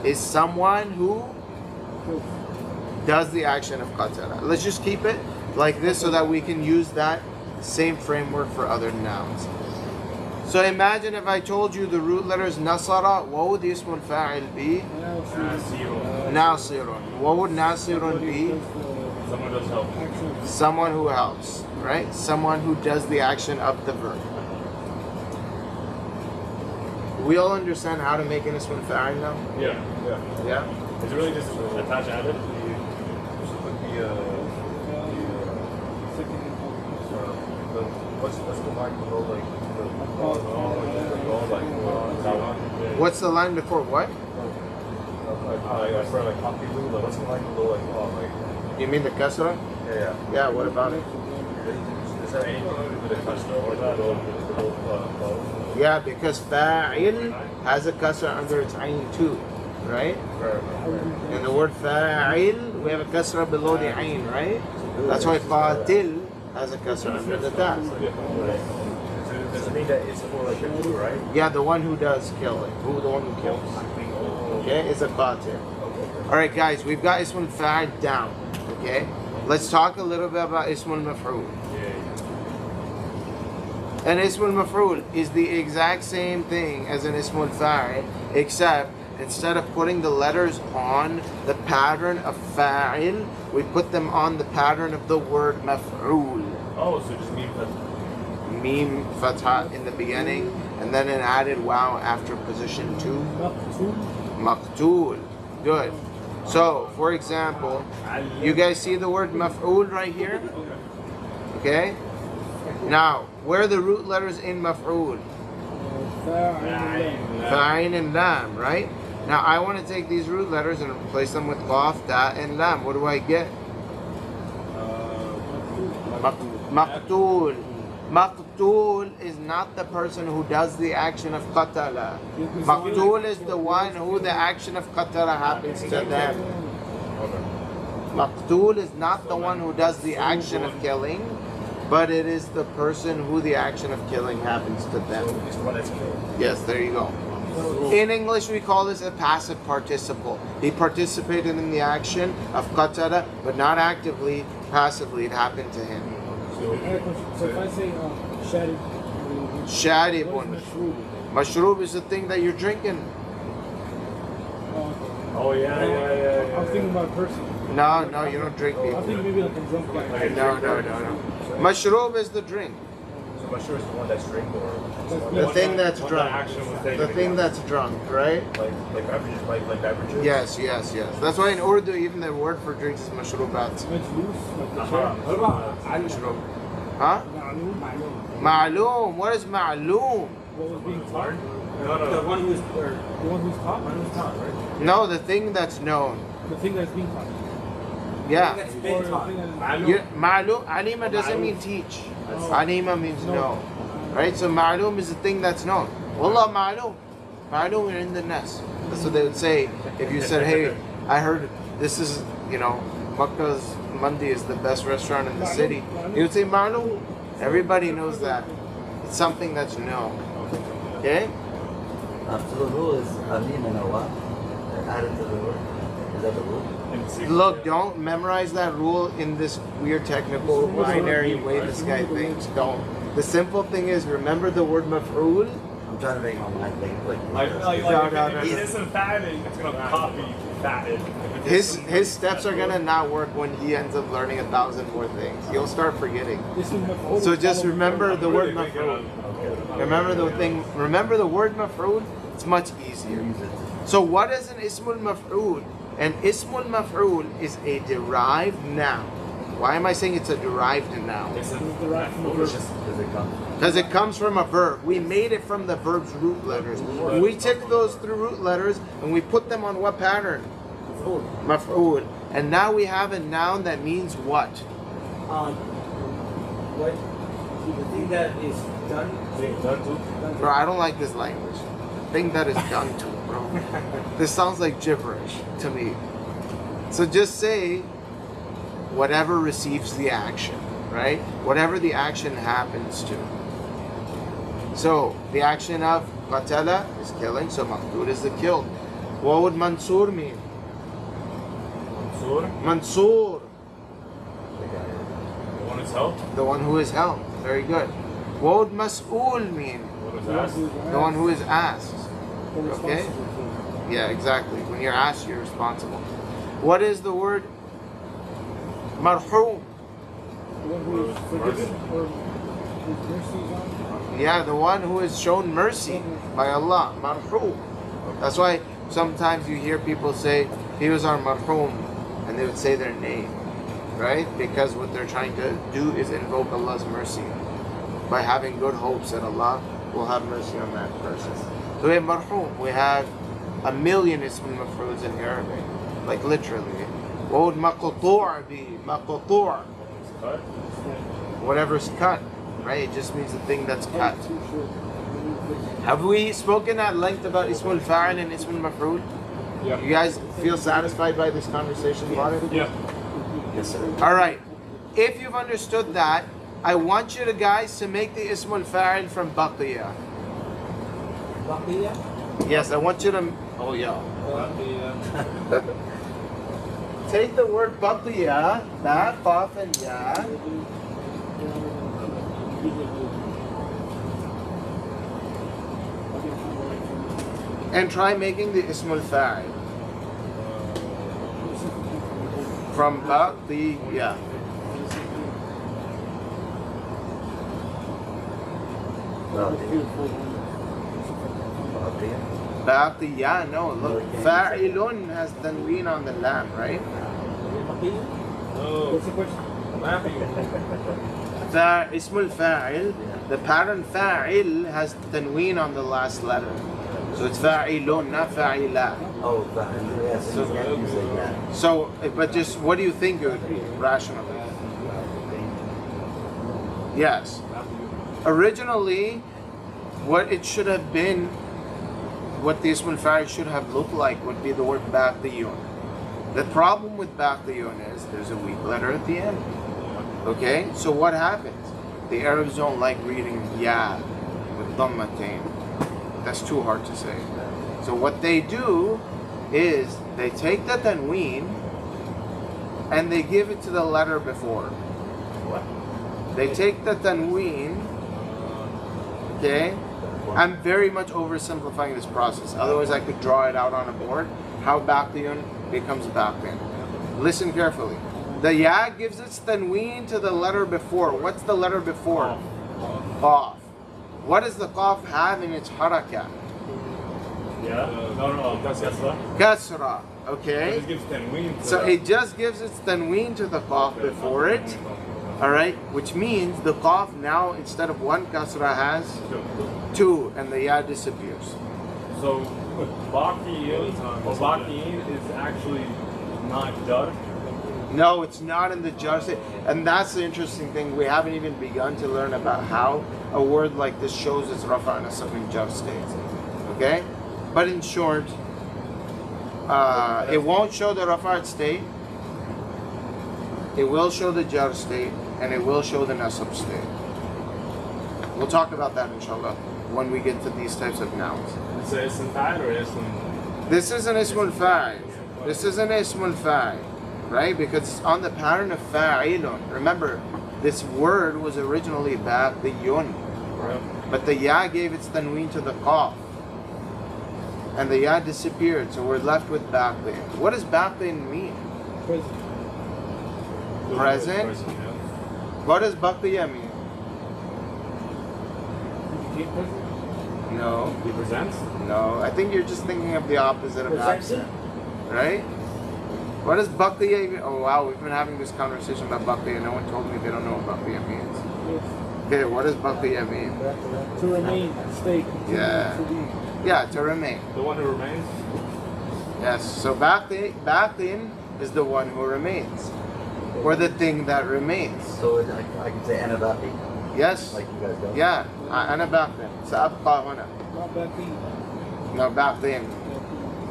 Is someone who does the action of qatala. Let's just keep it like this so that we can use that same framework for other nouns. So imagine if I told you the root letters nasara, what would ismul fa'il be? Nasirun. What would nasirun be? Someone does help. Someone who helps, right? Someone who does the action of the verb. We all understand how to make an ismul fa'il now? Yeah. Yeah? Is it really just attach added? What's the line below, like, What's the line before what? what's the line below, like, You mean the kasra? yeah. Yeah, what about it? Is that anything to do with the kasra or the Yeah, because fa'il has a kasra under its ayn too, right? In the word fa'il, we have a kasra below the ayn, right? That's why qatil has a kasra under the ta. does it mean that it's for like the food, right? Yeah, the one who does kill it. The one who kills. Okay, it's a qatil. Alright guys, we've got Ismul Fa'il down. Okay? Let's talk a little bit about Ismul Maf'ul. An Ismul Maf'ul is the exact same thing as an Ismul Fa'il, except instead of putting the letters on the pattern of Fa'il, we put them on the pattern of the word Maf'ul. Oh, so just mean that. Mim Fatha in the beginning, and then an added wow after position 2. Maqtul. Good. So, for example, you guys see the word Maf'ul right here? Okay? Now, where are the root letters in Maf'ul? Fa'in and Lam, right? Now, I want to take these root letters and replace them with Qaf, Da, and Lam. What do I get? Maqtul. Maqtul is not the person who does the action of qatala. Maqtul is the one who the action of qatala happens to them. Maqtul is not the one who does the action of killing, but it is the person who the action of killing happens to them. Yes, there you go. In English, we call this a passive participle. He participated in the action of qatala, but not actively, passively. It happened to him. So if I say sharib, Sharibun. Mashroob is the thing that you're drinking. Oh yeah. I'm thinking about a person. No, you don't drink I'm people. thinking maybe like a drunk guy. No. Mashroob is the drink. So my sure is the one that's drink or The thing that's What drunk. the action was taken The thing that's drunk, right? like beverages, like beverages. Yes. That's why in Urdu, even the word for drinks is mashrubat. Majloos, like the Uh-huh. Mashroob. Huh? Ma'loom. What is ma'loom? What was being taught? The one who's The one who's taught? right? No, the thing that's known. The thing that's being taught. Yeah. That's Or been the taught. thing that Ma'loom. Alima doesn't mean teach. Alima means know. Right? So ma'loom is the thing that's known. Wallah ma'loom. Ma'loom are in the nest. That's what they would say if you said, hey, I heard this is, Makkah's Mandi is the best restaurant in the city. You would say ma'loom. Everybody knows that. It's something that's known. Okay? So the rule is Amin and Allah. They're added to the rule. Is that the rule? Look, don't memorize that rule in this weird technical binary way this guy thinks. Don't. The simple thing is remember the word maf'ul. I'm trying to make my mind think like. No, If it isn't fatted, it's gonna copy fatted. His steps are gonna not work when he ends up learning 1,000 more things. He'll start forgetting. this is my So just remember the word Really thinking maf'ul. of- Remember the thing. Remember the word maf'ul. It's much easier. So what is an ismul maf'ul? An ismul maf'ul is a derived noun. Why am I saying it's a derived noun? It's a derived from the Does verb. it come? Because it comes from a verb. We made it from the verb's root letters. We took those three root letters and we put them on what pattern? Maf'ul. And now we have a noun that means what? What? The thing that is done. Bro, I don't like this language. Thing that is done to, bro. This sounds like gibberish to me. So just say whatever receives the action, right? Whatever the action happens to. So the action of qatala is killing, so maqtul is the killed. What would mansur mean? Mansur, The one is helped. the one who is helped. Very good. What would mas'ul mean? What is asked? The one who is asked. The Okay? responsible. Yeah, exactly. When you're asked, you're responsible. What is the word marhum? The one who is forgiven or whose mercy is on. Yeah, the one who is shown mercy by Allah. Marhum. That's why sometimes you hear people say, he was our marhum, and they would say their name, right? Because what they're trying to do is invoke Allah's mercy by having good hopes that Allah will have mercy on that person. So we have marhum. We have a million ism mafruds in Arabic, like literally. What would maqtu' be? Maqtu'. Cut. Whatever's cut, right? It just means the thing that's cut. Have we spoken at length about Ismul Fa'il and Ismul Maf'ul? Yeah. You guys feel satisfied by this conversation about it? Yeah. Yes, sir. All right. If you've understood that, I want you to guys to make the ismul fa'il from baqiya. Baqiya? Yes, I want you to. Oh yeah. Baqiya. Take the word baqiya, ba, qaf, and ya, and try making the ismul fa'il from baqiya. Baqiya, no, look, fa'ilun has tanween on the lam, right? No. What's the question? Ismul fa'il, the pattern fa'il has tanween on the last letter. So it's fa'ilun, not fa'ila. Oh, yes. So- You can't use it, yeah. So, but just what do you think it would be rationally? Yes. Originally, what it should have been, what the ismul fa'il should have looked like would be the word baqiyun. The problem with baqiyun is there's a weak letter at the end. Okay? So what happens? The Arabs don't like reading ya with dhammatain. That's too hard to say. So what they do is they take the tanween and they give it to the letter before. They take the tanween, okay? I'm very much oversimplifying this process. Otherwise, I could draw it out on a board. How baqiyun becomes baqiyun. Listen carefully. The ya gives its tanween to the letter before. What's the letter before? Qaf. What does the qaf have in its harakah? Yeah? No, that's kasra. Kasra. It Okay? just gives tanween to So the- it just gives its tanween to the qaf before it. Alright? Which means the qaf now, instead of one kasra, has two, and the ya disappears. So, baqiyin is actually not jar. No, it's not in the jar state. And that's the interesting thing. We haven't even begun to learn about how a word like this shows its rafa and nasab in jar states. Okay? But in short, it won't show the rafa state. It will show the jar state, and it will show the nasab state. We'll talk about that inshallah when we get to these types of nouns. It's a ism fa'il or ism... This is an ismul fa'il. This is an ismul fa'il, right? Because it's on the pattern of fa'ilun. Remember, this word was originally baqiyun, but the ya gave its tanween to the qaf, and the ya disappeared, so we're left with baqiyin. What does baqiyin mean? Present? What does baqiya mean? No, He presents? no. I think you're just thinking of the opposite of absent, right? What does baqiya even? Oh wow, we've been having this conversation about baqiya. No one told me they don't know what baqiya means. Okay, what does baqiya mean? To remain, stay, continue, Yeah. to be. Yeah, to remain. The one who remains? Yes. So baqin is the one who remains, or the thing that remains. So I can say anabati, Yes. like you guys go. Yeah. أنا باقٍ سأبقى هنا. Not back in. No, باقٍ.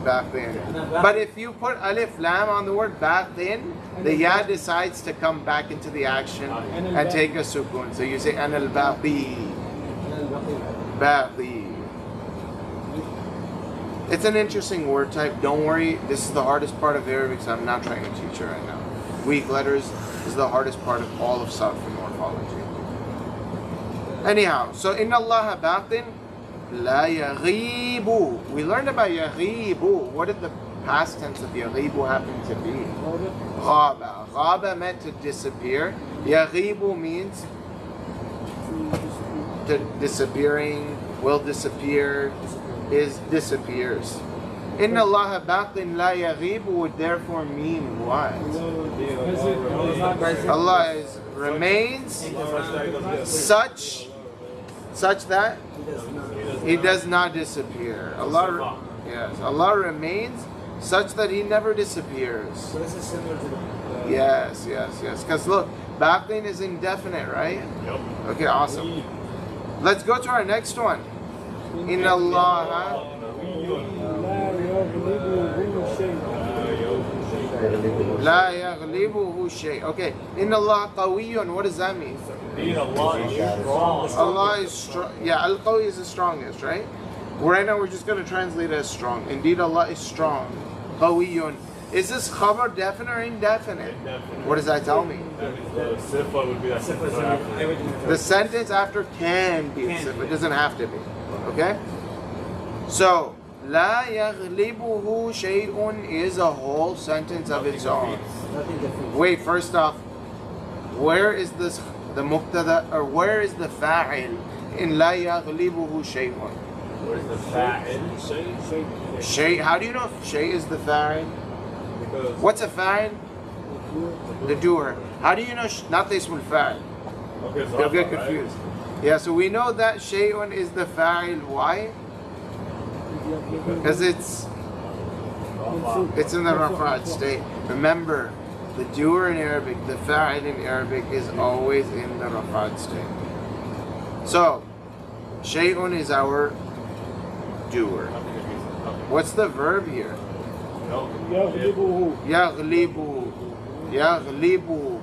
باقٍ. But if you put alif lam on the word باقٍ, the ya decides to come back into the action and take a sukun. So you say أنا الباقي. باقي. It's an interesting word type. Don't worry, this is the hardest part of Arabic, so I'm not trying to teach you right now. Weak letters is the hardest part of all of Sarf and morphology. Anyhow, so inna Allah baqin la yaghibu. We learned about yaghibu. What did the past tense of yaghibu happen to be? Ghaba. Ghaba meant to disappear. Yaghibu means to disappearing, will disappear, is disappears. Inna Allah baqin la yaghibu would therefore mean what? Allah is remains such that He does not disappear. Allah, yes, Allah remains such that He never disappears. So this is similar to the... Yes. Because look, baqin is indefinite, right? Yep. Okay, awesome. Let's go to our next one. Inna Allah. لا يغلبه شيء. يغلبه لا يغلبه شيء. Okay. إن الله قوي. What does that mean? Indeed, Allah is strong. Allah is strong. Yeah, Al-Qawi is the strongest, right? Right now we're just going to translate it as strong. Indeed, Allah is strong. Qawiyun. Is this khabar definite or indefinite? Indefinite. What does that tell me? That means the sifa would be that Sifa is sifa. everything. The sentence after can be a Can sifa. be. It doesn't have to be. Okay? So, لا يغلبه شيء is a whole sentence of its own. Nothing different. Wait, first off, where is this, the muqtada, or where is the fa'il in لا يغلبه شيء? Where's the fa'il? Shay, how do you know if shay is the fa'il? Because What's a fa'il? The doer. How do you know not the ismul fa'il? okay, so They'll get right? confused. Yeah, so we know that shay'un is the fa'il. Why? Because it's in the rafa'at state. Remember, the doer in Arabic, the fa'il in Arabic is always in the rafa'at state. So, shay'un is our doer. What's the verb here? No. يغلبه. Yaghlibu. Yaghlibu.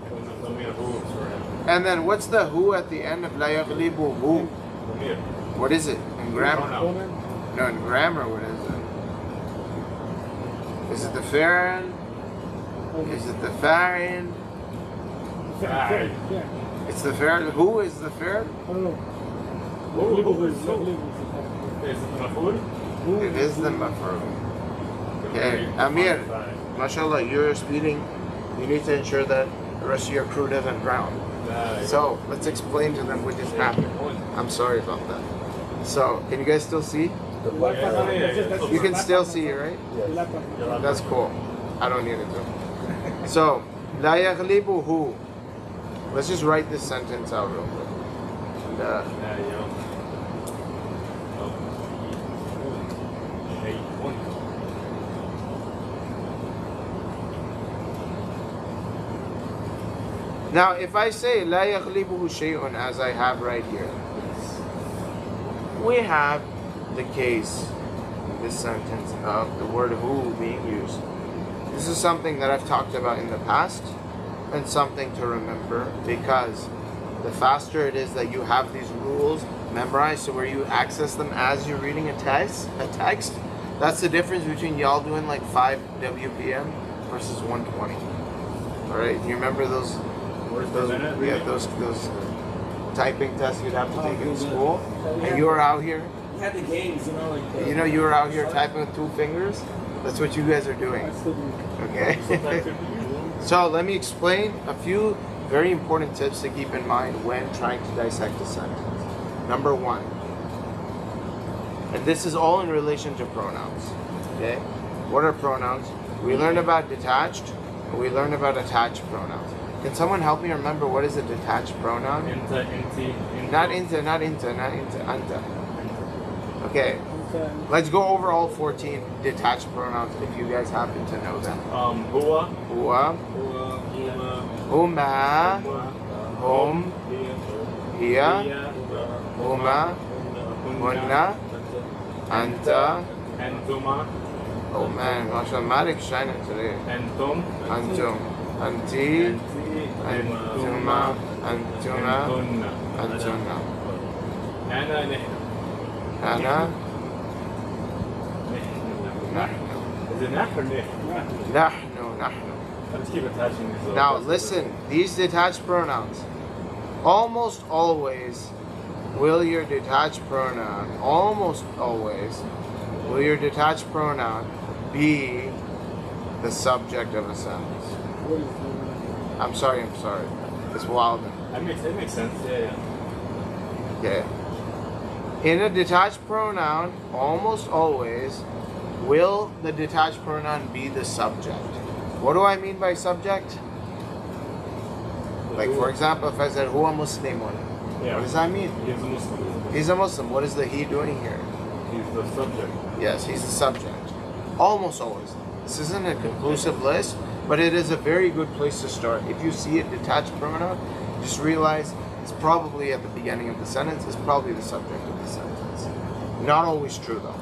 And then what's the who at the end of la yaghlibu? Who? What is it in grammar? No, in grammar, what is it? Is it the fa'il? Is it the fa'il? Yeah. It's the fa'il. Who is the fa'il? I don't know. يغلبه is Is it maf'ul? It is the maf'ul. Okay, Amir, mashallah, you're speeding. You need to ensure that the rest of your crew doesn't drown. So let's explain to them what just happened. I'm sorry about that. So, can you guys still see? You can still see, right? That's cool. I don't need it though. So, لا يغلبه. Let's just write this sentence out real quick. And, now, if I say لا يغلبه شيء as I have right here, we have the case in this sentence of the word who being used. This is something that I've talked about in the past and something to remember, because the faster it is that you have these rules memorized, so where you access them as you're reading a text, that's the difference between y'all doing like 5 WPM versus 120. All right, you remember those typing tests you'd have to take in school, and you were out here. We had the games, you know, like. You were out here typing with 2 fingers. That's what you guys are doing. Okay. So let me explain a few very important tips to keep in mind when trying to dissect a sentence. Number 1, and this is all in relation to pronouns. Okay. What are pronouns? We learned about detached, and we learned about attached pronouns. Can someone help me remember what is a detached pronoun? Inta, inti, Not anta. Okay, let's go over all 14 detached pronouns if you guys happen to know them. Huwa, Huwa, huma, hum, hiya, huma, hunna, anta. Antuma, Oh man, mashallah, Malik shining today. Antum, Antum, anti, Antuma, antuna, Antunna. antuna. Ana, nihnu. Ana, Nihnu. nahnu. Is it nah or nih? Nahnu. Let's keep attaching these. Now listen, these detached pronouns, almost always will your detached pronoun, be the subject of a sentence. I'm sorry. It's wild. It makes sense. Yeah. Okay. In a detached pronoun, almost always will the detached pronoun be the subject. What do I mean by subject? Like, for example, if I said huwa muslimun, Yeah. what does that mean? He's a Muslim. He's a Muslim. What is the he doing here? He's the subject. Yes, he's the subject. Almost always. This isn't a conclusive list, but it is a very good place to start. If you see a detached pronoun, just realize it's probably at the beginning of the sentence, it's probably the subject of the sentence. Not always true though.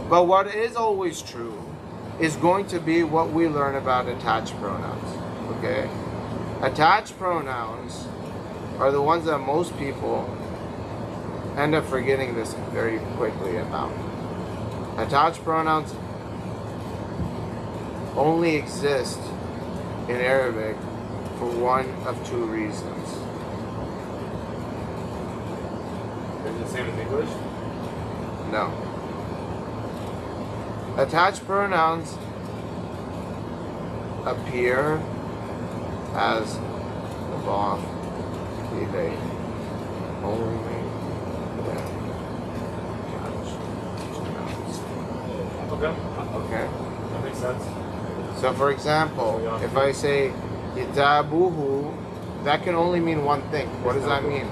But what is always true is going to be what we learn about attached pronouns. Okay? Attached pronouns are the ones that most people end up forgetting this very quickly about. Attached pronouns only exist in Arabic for one of two reasons. Is it the same as English? No. Attached pronouns appear as mudaf ilayh only when attached pronouns. Okay. Okay? That makes sense. So for example, if I say kitabuhu, that can only mean one thing. What does that mean?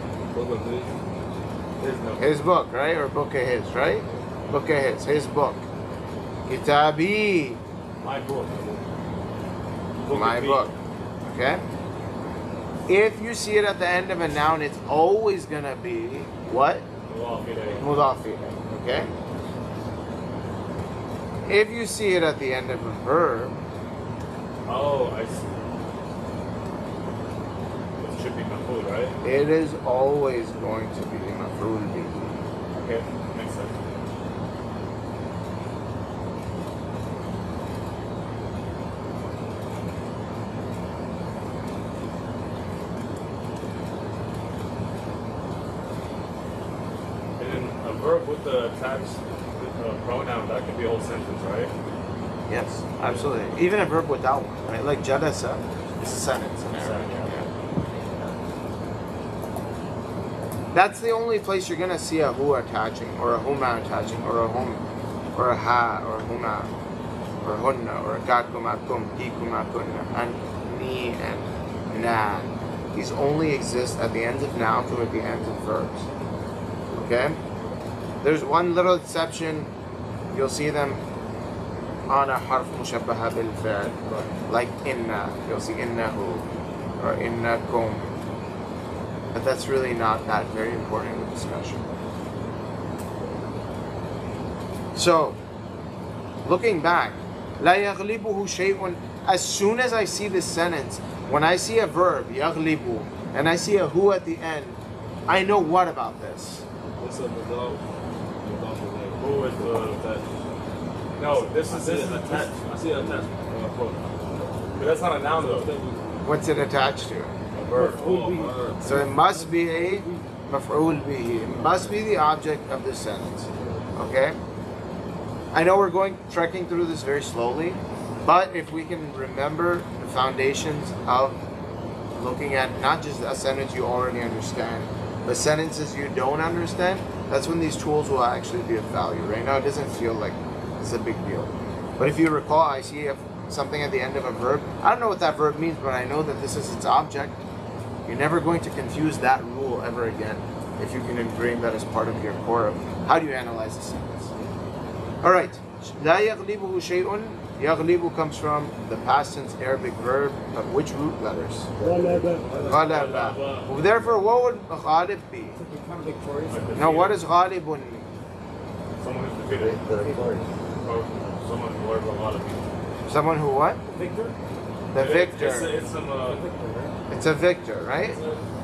His book, right? Or book of his, right? Book of his book. Kitabi, My book. my book. Okay? If you see it at the end of a noun, it's always gonna be what? Mudaf ilayh. Okay? If you see it at the end of a verb, Oh, I see. It should be maf'ul, right? it is always going to be maf'ul bihi. Okay, makes sense. And then a verb with the attached pronoun, that could be a whole sentence, right? Yes, absolutely. Even a verb without one, right? Like jalasa is a sentence in Arabic. Yeah. That's the only place you're gonna see a hu attaching, or a huma attaching, or a hum, or a ha, or a huma, or hunna, or a kakuma kum, hikuma kunna, and ni and na. These only exist at the ends of nouns or at the ends of verbs. Okay? There's one little exception. You'll see them on a harf mushabbaha bil fi'l, like inna. You'll see innahu or innakum. But that's really not that very important in the discussion. So, looking back, لا يغلبه شيء. As soon as I see this sentence, when I see a verb, يغلب, and I see a hu at the end, I know what about this? What's up, dog? Who is the... No, this is attached. I see it attached. But that's not a noun though. What's it attached to? A verb. So it must be a maf'ul bihi. It must be the object of this sentence. Okay? I know we're trekking through this very slowly, but if we can remember the foundations of looking at not just a sentence you already understand, but sentences you don't understand, that's when these tools will actually be of value. Right now it doesn't feel like it's a big deal. But if you recall, I see something at the end of a verb. I don't know what that verb means, but I know that this is its object. You're never going to confuse that rule ever again if you can ingrain that as part of your core of how do you analyze a sentence. All right. لا يغلبه شيء. يغلب comes from the past tense Arabic verb of which root letters? غلب. Therefore, what would غالب be? To become victorious. Now, what does غالب mean? Someone who's defeated. Or someone who learns a lot of people. Someone who what? Victor? The victor. It's some... It's a victor, right?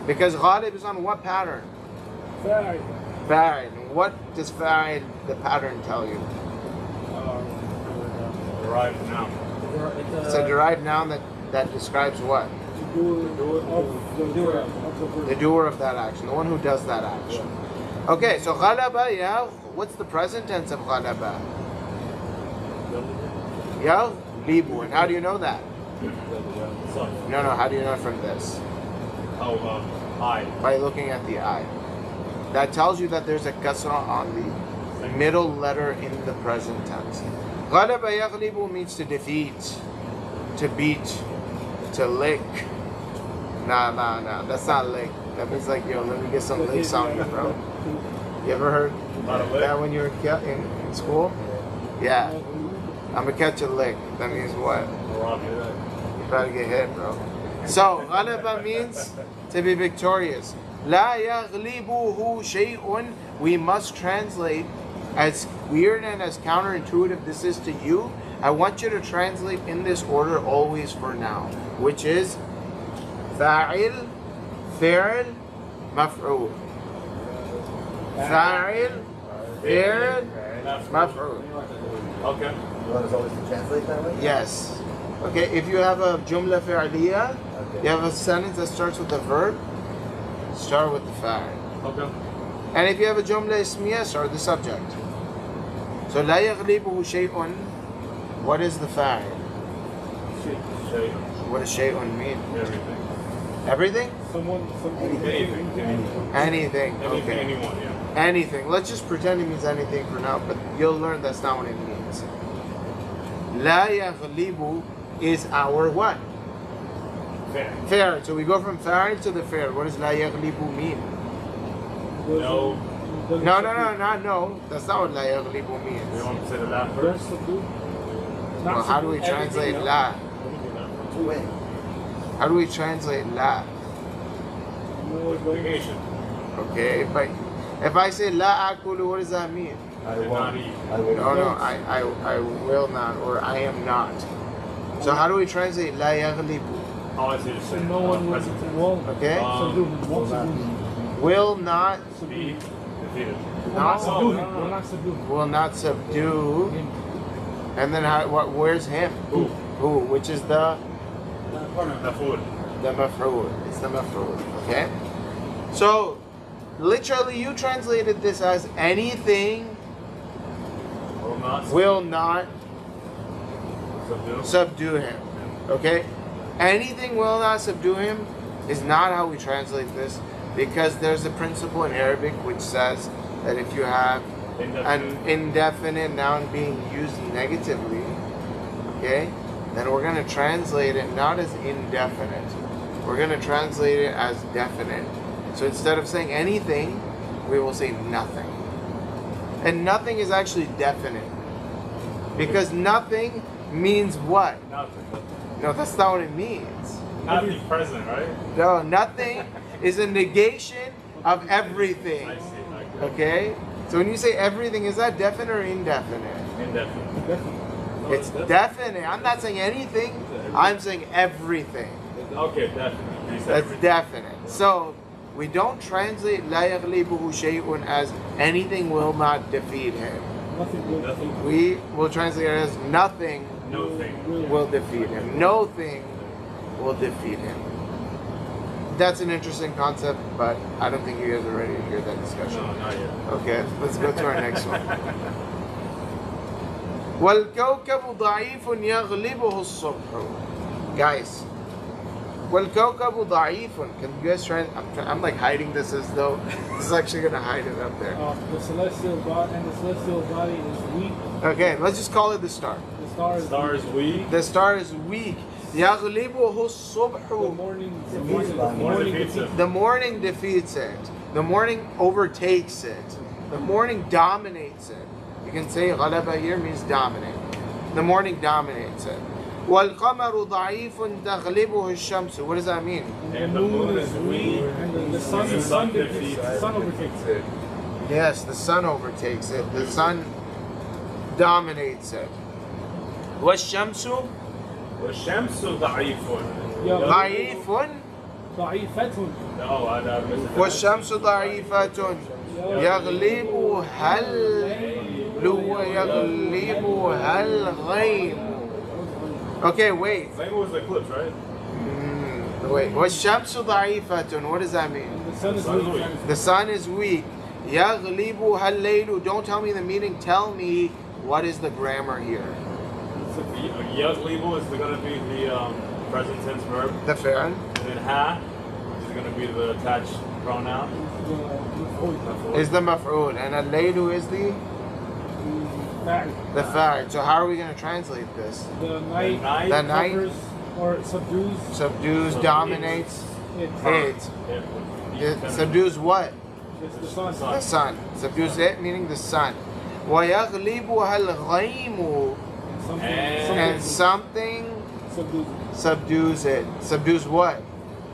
Because ghalib is on what pattern? Fa'il. Fa'il. What does fa'il, the pattern, tell you? derived noun. It's a derived noun that describes what? The doer of that action, the one who does that action. Okay, so ghalaba, yeah, what's the present tense of ghalaba? Yaghlibu. And how do you know that? No, how do you know from this? I. By looking at the I. That tells you that there's a kasra on the middle letter in the present tense. Ghalaba yaghlibu means to defeat, to beat, to lick. Nah, that's not lick. That means like, yo, let me get some licks on you, bro. You ever heard that when you were in school? Yeah. I'm gonna catch a lick. That means what? You better get hit, bro. So, ghalaba means to be victorious. La yaghlibuhu shay'un. We must translate, as weird and as counterintuitive this is to you, I want you to translate in this order always for now, which is fa'il, fi'l, maf'ul. Fa'il, fi'l, maf'ul. Okay. You want us always to translate that way? Yes. Okay, if you have a jumla fi'liya, Okay. you have a sentence that starts with the verb, start with the fa'il. Okay. And if you have a jumla ismiya, start with the subject. So لا يغلبه شيء. What is the fa'il? Shay. What does shay'un mean? Everything. Everything? Anything. Anything. Anything, Okay. anyone, yeah. Anything. Let's just pretend it means anything for now, but you'll learn that's not what it means. لا يغلب is our what? Fair. Fair. So we go from fa'il to the fair. What does لا يغلب mean? No. Not no. That's not what لا يغلب You means. want to say the last Don't verse? subdue. Well, how do we translate la? Two ways. How do we translate la? Negation. Okay, but if I say la akulu, what does that mean? I Did won't. not eat. I will. No, I will not, or I am not. So how do we translate la yaghlibu? Oh, I see what you're So saying. no one will Present. won't Okay? subdue him. Won't subdue him. Will not, Be defeated. Will not subdue no, him. Will not subdue him. will not subdue. Him. And then how? What? Where's him? Who? Who? Which is the The food. maf'ul. It's the maf'ul. Okay. So, literally, you translated this as anything Will not will not subdue. subdue him. Okay? Anything will not subdue him is not how we translate this, because there's a principle in Arabic which says that if you have an indefinite noun being used negatively, okay, then we're going to translate it not as indefinite. We're going to translate it as definite. So instead of saying anything, we will say nothing. And nothing is actually definite. Because nothing means what? Nothing. No, that's not what it means. Not be present, right? No, nothing is a negation of everything. I see. Okay? So when you say everything, is that definite or indefinite? Indefinite. No, It's definite. I'm not saying anything. I'm saying everything. Okay, definitely. You said That's everything. definite. So we don't translate لا يغلبه شيء as anything will not defeat him. Nothing will. Nothing. We will translate it as nothing No thing. will defeat him. No thing will defeat him. That's an interesting concept, but I don't think you guys are ready to hear that discussion. No, not yet. Okay, let's go to our next one. وَالْكَوْكَبُ ضَعِيفٌ يَغْلِبُهُ الصُّبْحُ. Guys, وَالْكَوْكَبُ ضَعِيفٌ. Can you guys try? I'm like hiding this as though this is actually gonna hide it up there. The celestial body and the celestial body is weak. Okay, let's just call it the star. The star is Star is weak. The star is weak. يَغْلِبُهُ The الصُّبْحُ. morning. The Defeats morning. it. defeats it. The morning defeats it. The morning overtakes it. The morning dominates it. You can say غلبة here means dominate. The morning dominates it. وَالْقَمَرُ ضَعِيفٌ تَغْلِبُهُ الشَّمْسُ. What does that mean? And the moon is weak, and the sun defeats the sun overtakes it. Yes, the sun overtakes it. The sun dominates it. وَالشَّمْسُ والشمس ضعيف. ضعيف. ضعيفة. No, I missed it. والشمس ضعيفة يغلبها يغلبها الغيم. Okay, wait. Same was the eclipse, right? Wait. والشمس ضعيفة. What does that mean? The sun is Sun's weak. weak. The sun is weak. يغلبها الليل. Don't tell me the meaning. Tell me what is the grammar here. So Yaglibu is going to be the present tense verb. The fair. And then ha is going to be the attached pronoun. Is the maf'ul. And al-laylu is the fa'il. So how are we going to translate this? The night. The night covers or subdues subdues, dominates it. it. It subdues what? It's the sun. The sun. Subdues it, meaning the sun. وَيَغْلِبُهَا الْغَيْمُ. And something Subdues it. subdues it. Subdues what?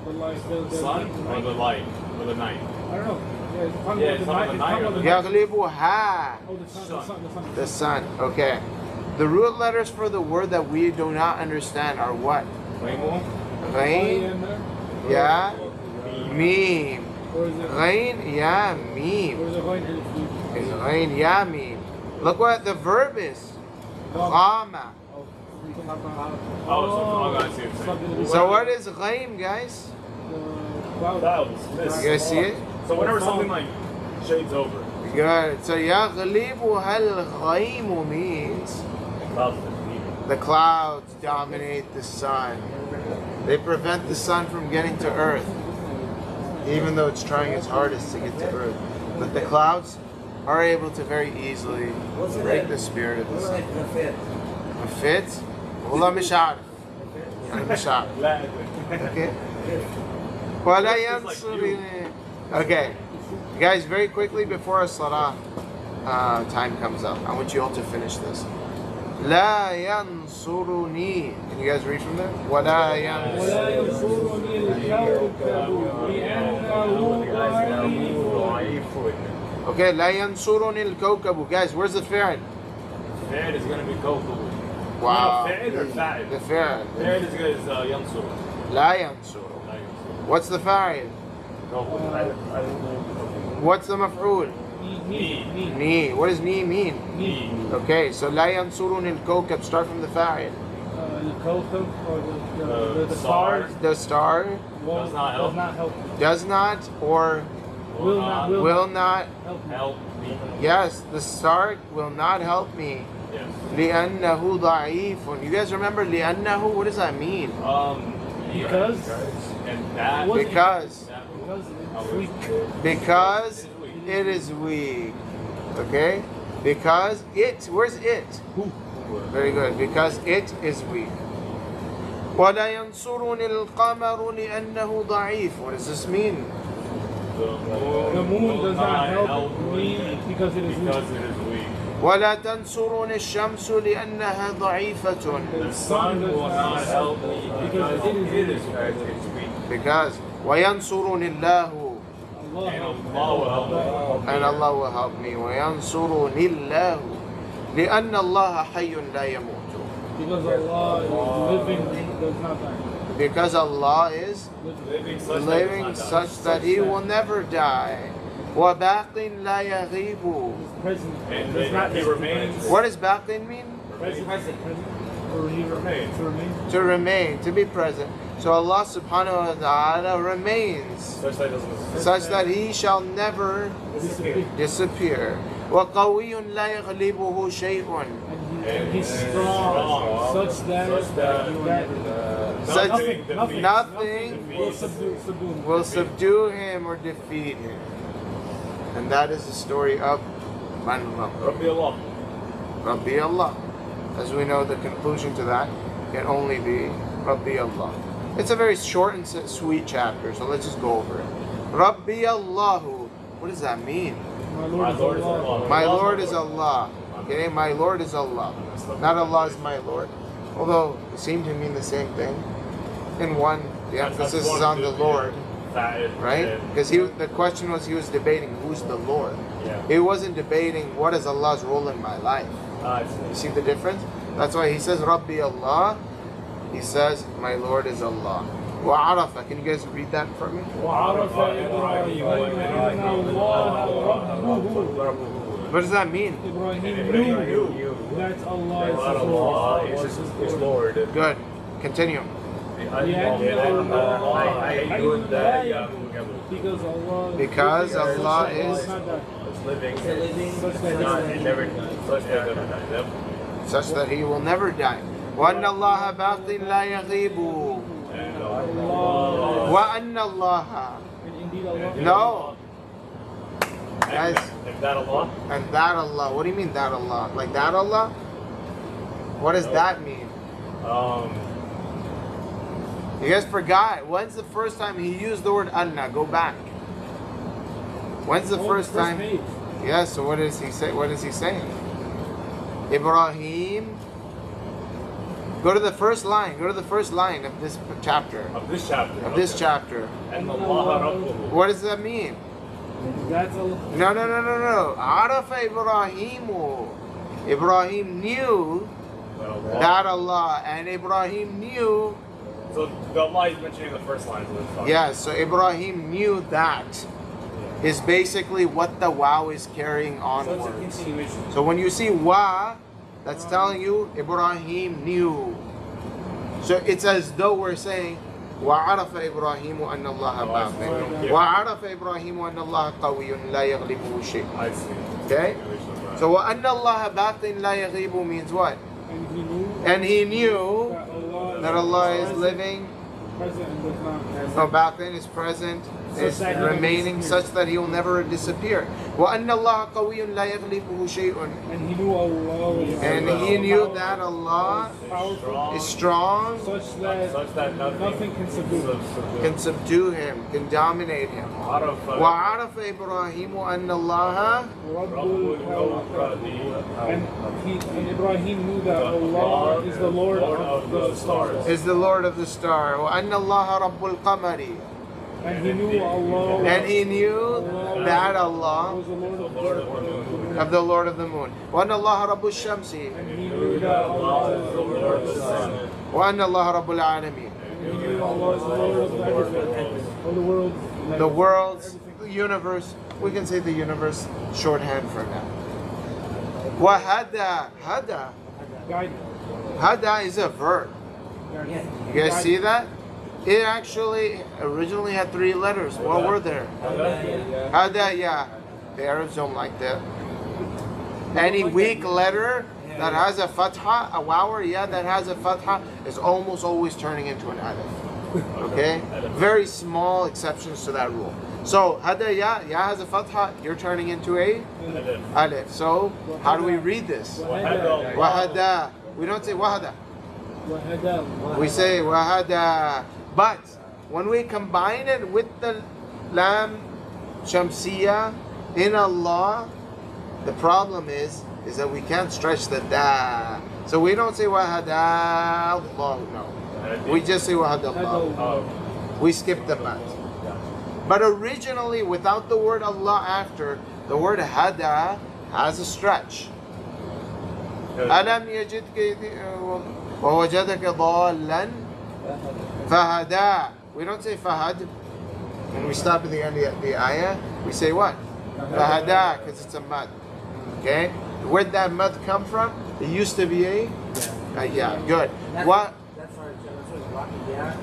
The light. The sun or the light or the night. I don't know. Yeah, it's talking Yeah, about it's the talking night. about It's the talking night about the night. يَغْلِبُهَا. Oh, the sun. The sun. Okay. The root letters for the word that we do not understand are what? Ghain, yeah, meme. Or is it? Ghain, yeah, meme. Or is it going to It's ghain, yeah, meme. Look what the verb is. Ghama. So what is ghaim, guys? Clouds, mist. You guys see it? So whenever something like shades over, Good. So يغلبها الغيم means clouds defeat. the clouds dominate the sun. They prevent the sun from getting to earth, even though it's trying its hardest to get to earth. But the clouds are able to very easily break the spirit of the sun. A fit? والله مش عارف. أنا مش عارف. Okay. ولا ينصر. Okay. Guys, very quickly before our salah time comes up, I want you all to finish this. لا ينصرني. Can you guys read from there? ولا ينصرني. Okay, لا ينصرني الكوكب. Guys, where's the fi'l? Fa'il is going to be kawkab. Wow. Fa'il or fa'il? The fi'l. Fa'il is yansur. لا ينصر. What's the fa'il? What's the maf'ul? Ni. What does ni mean? Okay, so لا ينصرني الكوكب. Start from the fa'il. The kawkab or the Star. stars The star Does not help. does not or will not help me. Yes, the star will not help me. Yes. لأنه ضعيف. You guys remember لأنه? What does that mean? Because and that Because it's weak. because it is weak. Okay? Because it. Where's it? Very good. Because it is weak. ولا ينصرني القمر لأنه ضعيف. What does this mean? The moon does not help me because it is weak. ولا تنصرني الشمس لأنها ضعيفة. The sun will not help me because it is weak. Because وينصرني الله. And Allah will help me. And Allah will help me. وينصرني الله لأن الله حي لا يموت. Because Allah is living, does not die. Because Allah is living such that He will never die. وباق لا يغيب. Present. And Does not He remains. What does baqin mean? Present. Or He remains. To remain. To remain, to be present. So Allah subhanahu wa ta'ala remains such that He shall never disappear. وقوي لا يغلبه شيء. And He's strong, such that nothing will subdue Him or defeat Him. And that is the story of Rabbi Allah. Rabbi Allah. As we know, the conclusion to that can only be Rabbi Allah. It's a very short and sweet chapter, so let's just go over it. Rabbi Allahu. What does that mean? My Lord is Allah. My Lord is Allah. Okay, my Lord is Allah. Not Allah is my Lord. Although it seemed to mean the same thing. In one, the emphasis is on the Lord. Right? Because the question was, he was debating who's the Lord. He wasn't debating what is Allah's role in my life. You see the difference? That's why he says Rabbi Allah. He says my Lord is Allah. وعرفة. Can you guys read that for me? What does that mean? Ibrahim knew that Allah is His Lord. Good. Continue. Because Allah is such that He will never die. وأن الله باق لا يغيب. وأن الله. No. Guys. And that Allah? And that Allah. What do you mean that Allah? Like that Allah? What does that mean? You guys forgot. When's the first time he used the word anna? Go back. When's the first time? Yes, so what does he say? What is he saying? Ibrahim. Go to the first line. Go to the first line of this chapter. Of this chapter. Of this chapter. And Allah Rabbuhu. What does that mean? That's Allah. No. Arafa Ibrahimu. Ibrahim knew that Allah, and Ibrahim knew. So the Allah is mentioning the first lines of this. Yeah, so Ibrahim knew that is basically what the wow is carrying So it's a onwards. continuation. So when you see wa, that's telling you Ibrahim knew. So it's as though we're saying وعرف إبراهيم أن الله باطن وعرف إبراهيم أن الله قوي لا يغلبه شيء. I see. Okay? So وأن الله باطن لا يغيب means what? And he knew And he knew that that Allah is living, present and does not have no, batin is present, is remaining such that he will never disappear. وَأَنَّ اللَّهَ قَوِيٌّ لَا يَغْلِبُهُ شَيْءٌ. and he knew Allah was And he knew that Allah powerful, is strong, such that nothing can subdue him. can subdue him, can dominate him. وَعَرَفَ إِبْرَاهِيمُ أَنَّ اللَّهَ And Ibrahim knew that Allah is the Lord of the stars. is the Lord of the star. وَأَنَّ اللَّهَ رَبُّ الْقَمَرِ. And he knew Allah And he knew that Allah was the Lord of of the Lord of the moon. وَأَنَّ اللَّهَ رَبُّ الشَّمْسِ. And he knew that Allah is the Lord of the sun. وَأَنَّ اللَّهَ رَبُّ الْعَالَمِينَ. And he knew Allah is the Lord of everything. Of the world. The world's, the universe, we can say the universe shorthand for now. Wahada, hada. Guided. Hada is a verb. Yeah. You guys see that? It actually originally had 3 letters. What were there? Hada, yeah. The Arabs don't like that. Any weak letter that has a fatha, a wawer, yeah, that has a fatha, is almost always turning into an alif. Okay? Very small exceptions to that rule. So, hada ya, ya has a fatha, you're turning into a alif. So, how do we read this? Wahada. We don't say wahada. We say wahada. But, when we combine it with the lam shamsiya in Allah, the problem is that we can't stretch the da. So we don't say wahada Allah, no. We just say wahada Allah. We skip the mat. But originally, without the word Allah after, the word hada has a stretch. Alam yajidka wa wajadaka dhallan fahada. We don't say fahad. When we stop at the end of the ayah, we say what? Fahada, because it's a mad. Okay? Where'd that mad come from? It used to be a yeah, good. What? That's our yeah.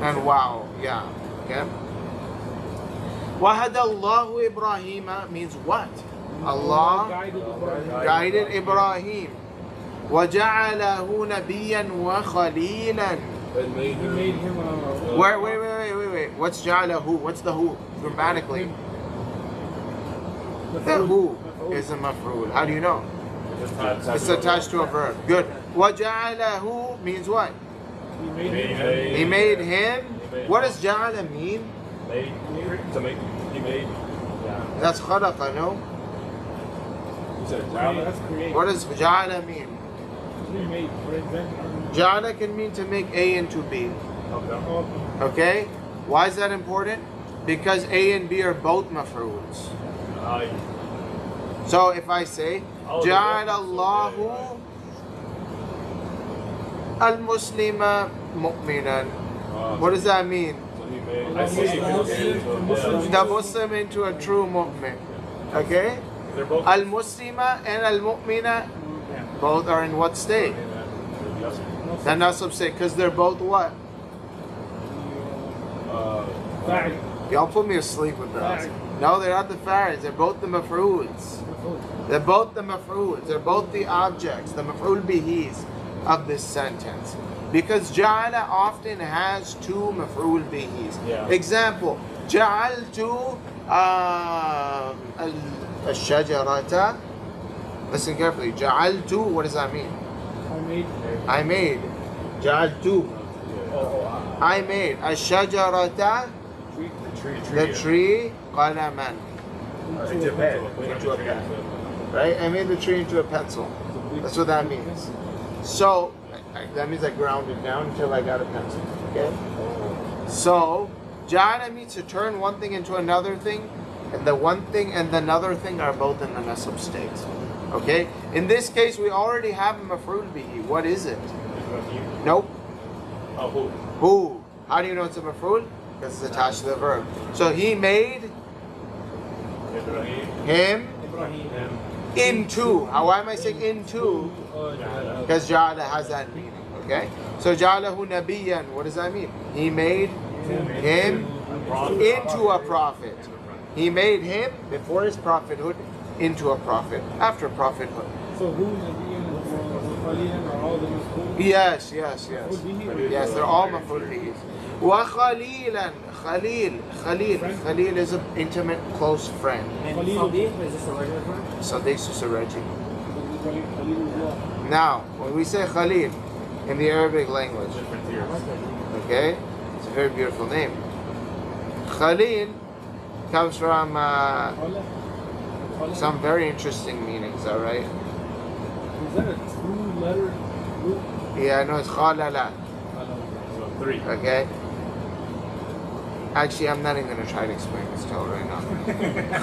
And wow, yeah. Okay? Wahada Allahu Ibrahim means what? Allah guided Ibrahim. وَجَعَلَهُ نَبِيًّا وَخَلِيلًا. He made him a... Wait. What's ja'alahu? What's the who grammatically? The who is a maf'ul. How do you know? It's attached to a verb. Good. وَجَعَلَهُ means what? He made him. What does ja'ala mean? To make. He made. That's khalaqa, no? That's created. What does ja'ala mean? He made, for example. Ja'ala can mean to make A into B. Okay? Why is that important? Because A and B are both maf'uls. So if I say Ja'ala Allahu al-Muslima mu'minan. What does that mean? The Muslim into a true mu'min. Okay? Al-Muslima and al-Mu'mina both are in what state? The nasab state, because they're both what? Y'all put me asleep with those. No, they're not the fa'ids. They're both the maf'uls. They're both the maf'uls. They're both the objects, the maf'ul bihis of this sentence. Because ja'ala often has 2 maf'ul bihis. Yeah. Example, ja'altu al-shajarata. Listen carefully. Ja'altu, what does that mean? I made. Ja'altu. I made. Al-shajarata, the tree, qalaman. Into a pen. Right? I made the tree into a pencil. That's what that means. So, that means I ground it down until I got a pencil. Okay? So, ja'ala means to turn one thing into another thing, and the one thing and the another thing are both in the nasab state. Okay? In this case, we already have a maf'ul bihi. What is it? Nope. Oh, who? Who? How do you know it's a maf'ul? Because it's attached to the verb. So he made Ibrahim. him Ibrahim. Him. into. Why am I saying into? Ja'ala. Because ja'ala has that meaning. Okay? So ja'alahu nabiyan. What does that mean? He made him into a prophet. He made him before his prophethood into a prophet after prophethood. So who Nabiyan and Khalilan are all the Maf'ul? Yes. Maf'ul bihi? Yes, they're all maf'ul bihis. Wa khalilan. Khalil is an intimate, close friend. And Khalil. Sadiq is just a regular friend? Sadiq Susaraji. Khalilullah. Now, when we say Khalil in the Arabic language, Different tiers. okay, it's a very beautiful name. Khalil comes from some very interesting meanings, alright? Is that a two-letter group? Yeah, I know it's khalala, So 3. okay? Actually, I'm not even going to try to explain this to you right now.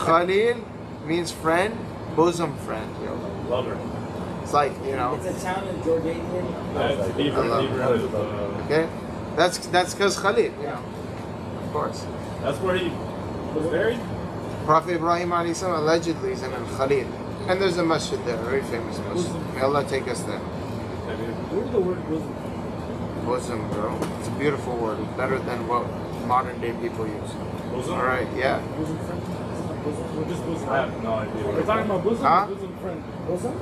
Khalil means friend, bosom friend. Lover. It's like, you know, It's a town in Jordanian. That's Hebrew. I love Hebrew. okay? That's because Khalil, you know, of course. That's where he was buried? Prophet Ibrahim alayhi salam allegedly is in Khalil. And there's a masjid there, a very famous masjid. May Allah take us there. Where did the word bosom? Bosom, bro. It's a beautiful word. Better than what modern day people use. Bosom? Alright, yeah. Bosom friend? Bosom? Or just bosom? I have no idea. We're talking about bosom Huh? or bosom friend? Bosom?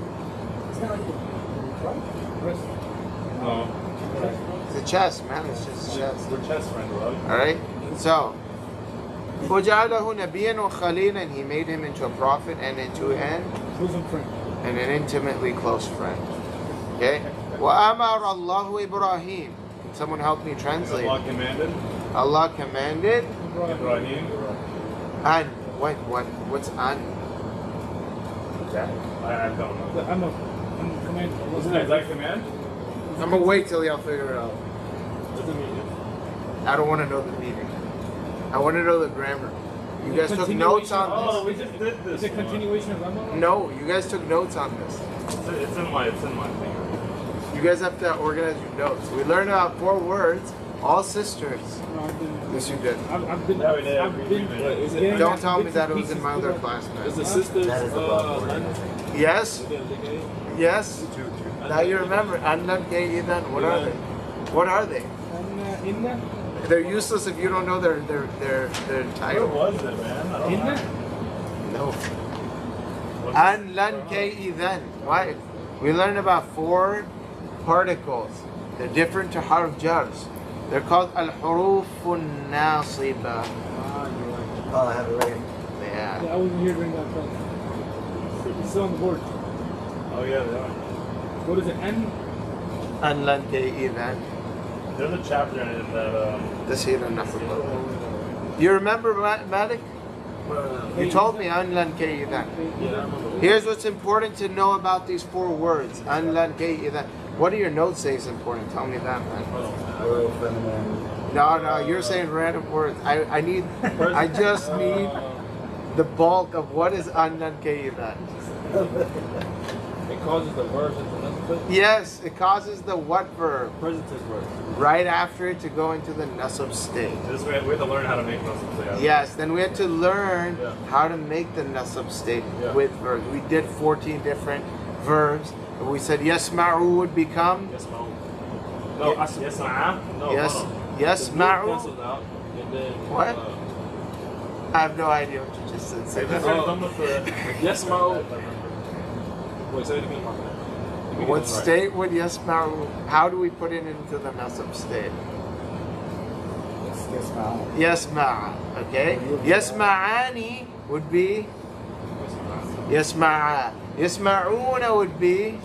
It's kind of like Breast. No. It's a chest, man. It's just a chest. We're chest friends, bro. Alright? So, وَجَعَلَهُ نَبِيًّا وَخَلِيلًا. He made him into a prophet and into an Bosom friend. an intimately close friend. Okay? وَأَمَرَ اللَّهُ إِبْرَاهِيمَ. Can someone help me translate? Allah commanded Allah commanded Ibrahim. an. What's an? I don't know. I'm a command. Is that command? I'm gonna wait till y'all figure it out. What does it mean? I don't want to know the meaning. I want to know the grammar. You guys took notes on Oh, we just did Is this. it continuation of Ramadan? this? No, you guys took notes on this. It's in my thing. You guys have to organize your notes. We learned about 4 words, all sisters. No, I've been. Yes, you did. I've been. Yeah, we did. I've been. Is it- getting Don't at tell me bits that it and was in pieces my other throughout. class, Is man. the sisters That is the bug word. land? Yes, yes. Now you remember. What are they? What are they? And Inna? They're useless if you don't know their Where title. was it, man? I don't Inna? No. know. An lan kay idhan. Why? We learned about 4 particles. They're different to harf jars. They're called al-huruf nasiba. Ah, you're right. Oh, I have it right. Yeah. Yeah, I wasn't here during that class. It's still on the board. Oh, yeah, they are. What is it? N? An lan kay idhan. There's a chapter in it that, This here in Africa. You remember Malik? You told me an lan kay idhan. Here's what's important to know about these 4 words. An lan kay idhan. What do your notes say is important? Tell me that, man. Plural, feminine. No, you're saying random words. I just need the bulk of what is an lan kay idhan. It causes the verbs into nothing. Yes, it causes the what verb Present tense verbs. right after it to go into the nasab state. this way we have to learn how to make those. Yes, then we had to learn Yeah. how to make the nasab state Yeah. with verbs. We did 14 different verbs. And we said yasma'u would become Yes, no. No, yes, ma'am. No, yes, hold on. yasma'u. Cancels out, and then What? I have no idea what you just said. Say Just that. get done with the. yes, ma'u. Wait, say it again. My bad. What state would yasma'u? How do we put it into the nasab state? Yes, ma'am. Yasma'a. Okay. Yasma'ani would be yasma'a. Yasma'una would be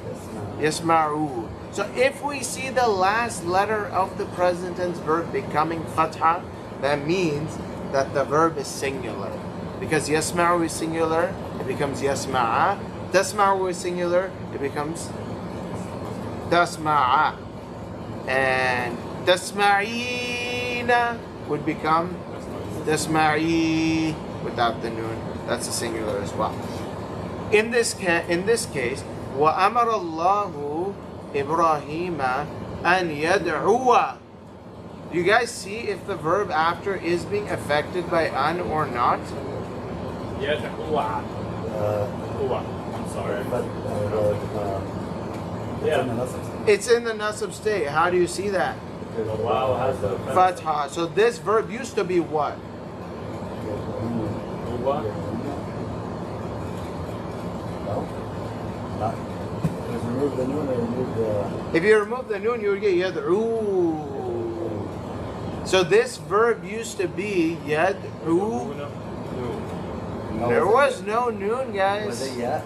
yasma'u. So if we see the last letter of the present tense verb becoming fatha, that means that the verb is singular. Because yasma'u is singular, it becomes yasma'a. Tasma'u is singular, it becomes tasma'a. And tasma'ina would become tasma'i without the noon. That's a singular as well. In this case, وَأَمَرَ اللَّهُ إِبْرَاهِيمَ أَنْ يَدْعُوَ. Do you guys see if the verb after is being affected by an or not? Yeah, the Uwa. I'm sorry. But Yeah. It's in the nasab state. How do you see that? Wow has the Fatha. So this verb used to be what? Uwa. No? Not. Just remove the noon or remove the... If you remove the noon, you would get yad'u. So this verb used to be yad'u. There was no noon, guys. Was it yet?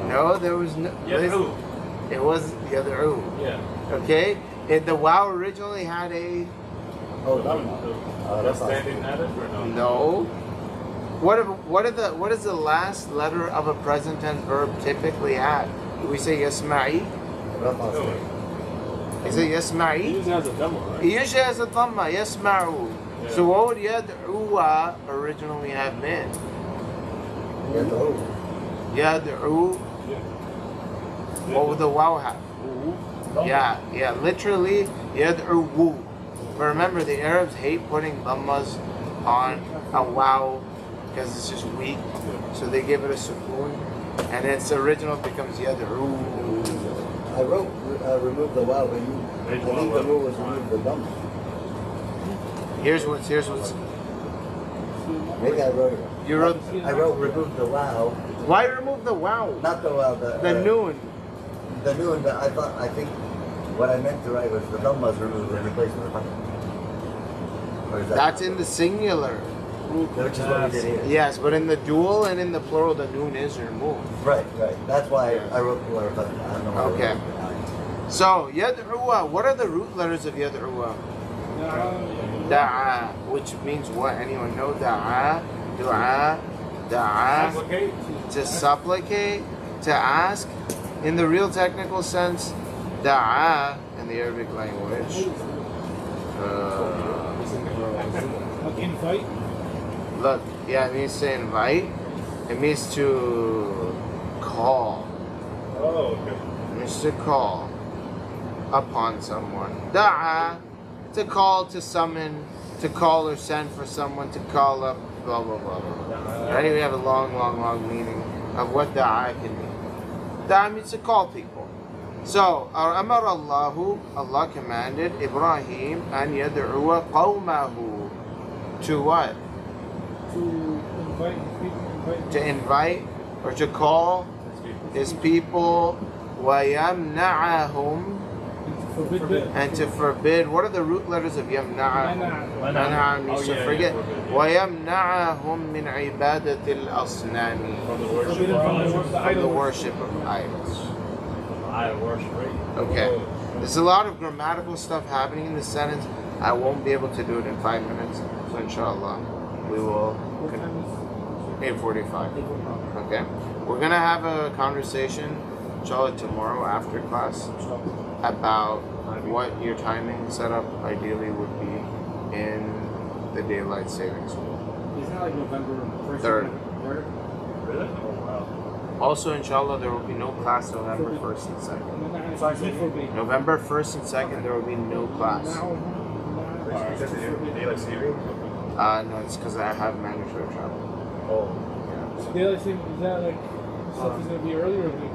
No, there was no. Yad'u. It was yad'u. Yeah. Okay? The wow originally had a... Oh, That's standing at it or no? No. What is the last letter of a present tense verb typically have? Do we say yasma'i? Is it It yasma'i? usually has a demo, right? It usually has a dhamma, yasma'u. Yeah. So what would yad'uwa originally have been? Yad'u. What would the wow have? Yeah, literally yad'u. But remember, the Arabs hate putting dhammas on a wow because it's just weak. So they give it a sukoon, and its original becomes yad'u. I wrote remove the wow, but I think the rule was remove the dumb. Here's what's. Maybe I wrote it wrong. You wrote. I wrote remove the wow, Why remove the wow? not the wow, The noon. The noon, but I think what I meant to write was the dumb was removed and replaced with a button. Or is that That's in the singular. which is what we did here. Yes, but in the dual and in the plural, the noon is removed. Right. That's why I wrote the letter button. I don't know why I Okay. wrote it. So yad'uwa. What are the root letters of yad'uwa? Da'a, which means what? Anyone know? Da'a, du'a, da'a. Supplicate. To supplicate, to ask. In the real technical sense, da'a in the Arabic language. Like invite. Look, yeah, it means to invite. It means to call. Oh, okay. It means to call upon someone. Da'a, to call, to summon, to call or send for someone, to call up, blah, blah, blah, blah. Right? We have a long meaning of what da'a can mean. Da'a means to call people. So, Amar Allahu, Allah commanded Ibrahim an yad'uwa qawmahu. To what? To invite people. To invite or to call his people. وَيَمْنَعَهُمْ Forbid that. and to forbid. What are the root letters of yamna'a? Mana'a means to forget. وَيَمْنَعَهُمْ مِنْ عِبَادَةِ الْأَصْنَامِ From the worship. Forbidden from the from the worship of idols. I worship, right? Okay. There's a lot of grammatical stuff happening in this sentence. I won't be able to do it in 5 minutes. So inshallah, we will. What time is 8:45. Okay. We're gonna have a conversation, inshallah, tomorrow after class about what your timing setup ideally would be in the daylight savings rule. Isn't that like November 1st? Third. Really? Oh, wow. Also, inshallah, there will be no class November 1st and 2nd. forbid. November 1st and 2nd, there will be no class. Because they do daylight saving. No, it's because I have mandatory travel. Oh. So daylight saving, is that like stuff is gonna be earlier or later?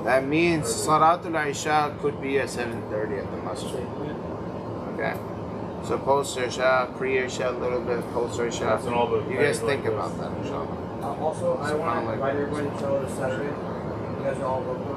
That means Salatul Isha could be at 7:30 at the Masjid. Okay? So post Isha, pre-Isha, a little bit, post Isha. That's when all the You guys prayers think like about this. that, inshallah. Also, I want to invite everybody to Saturday. You guys are all welcome.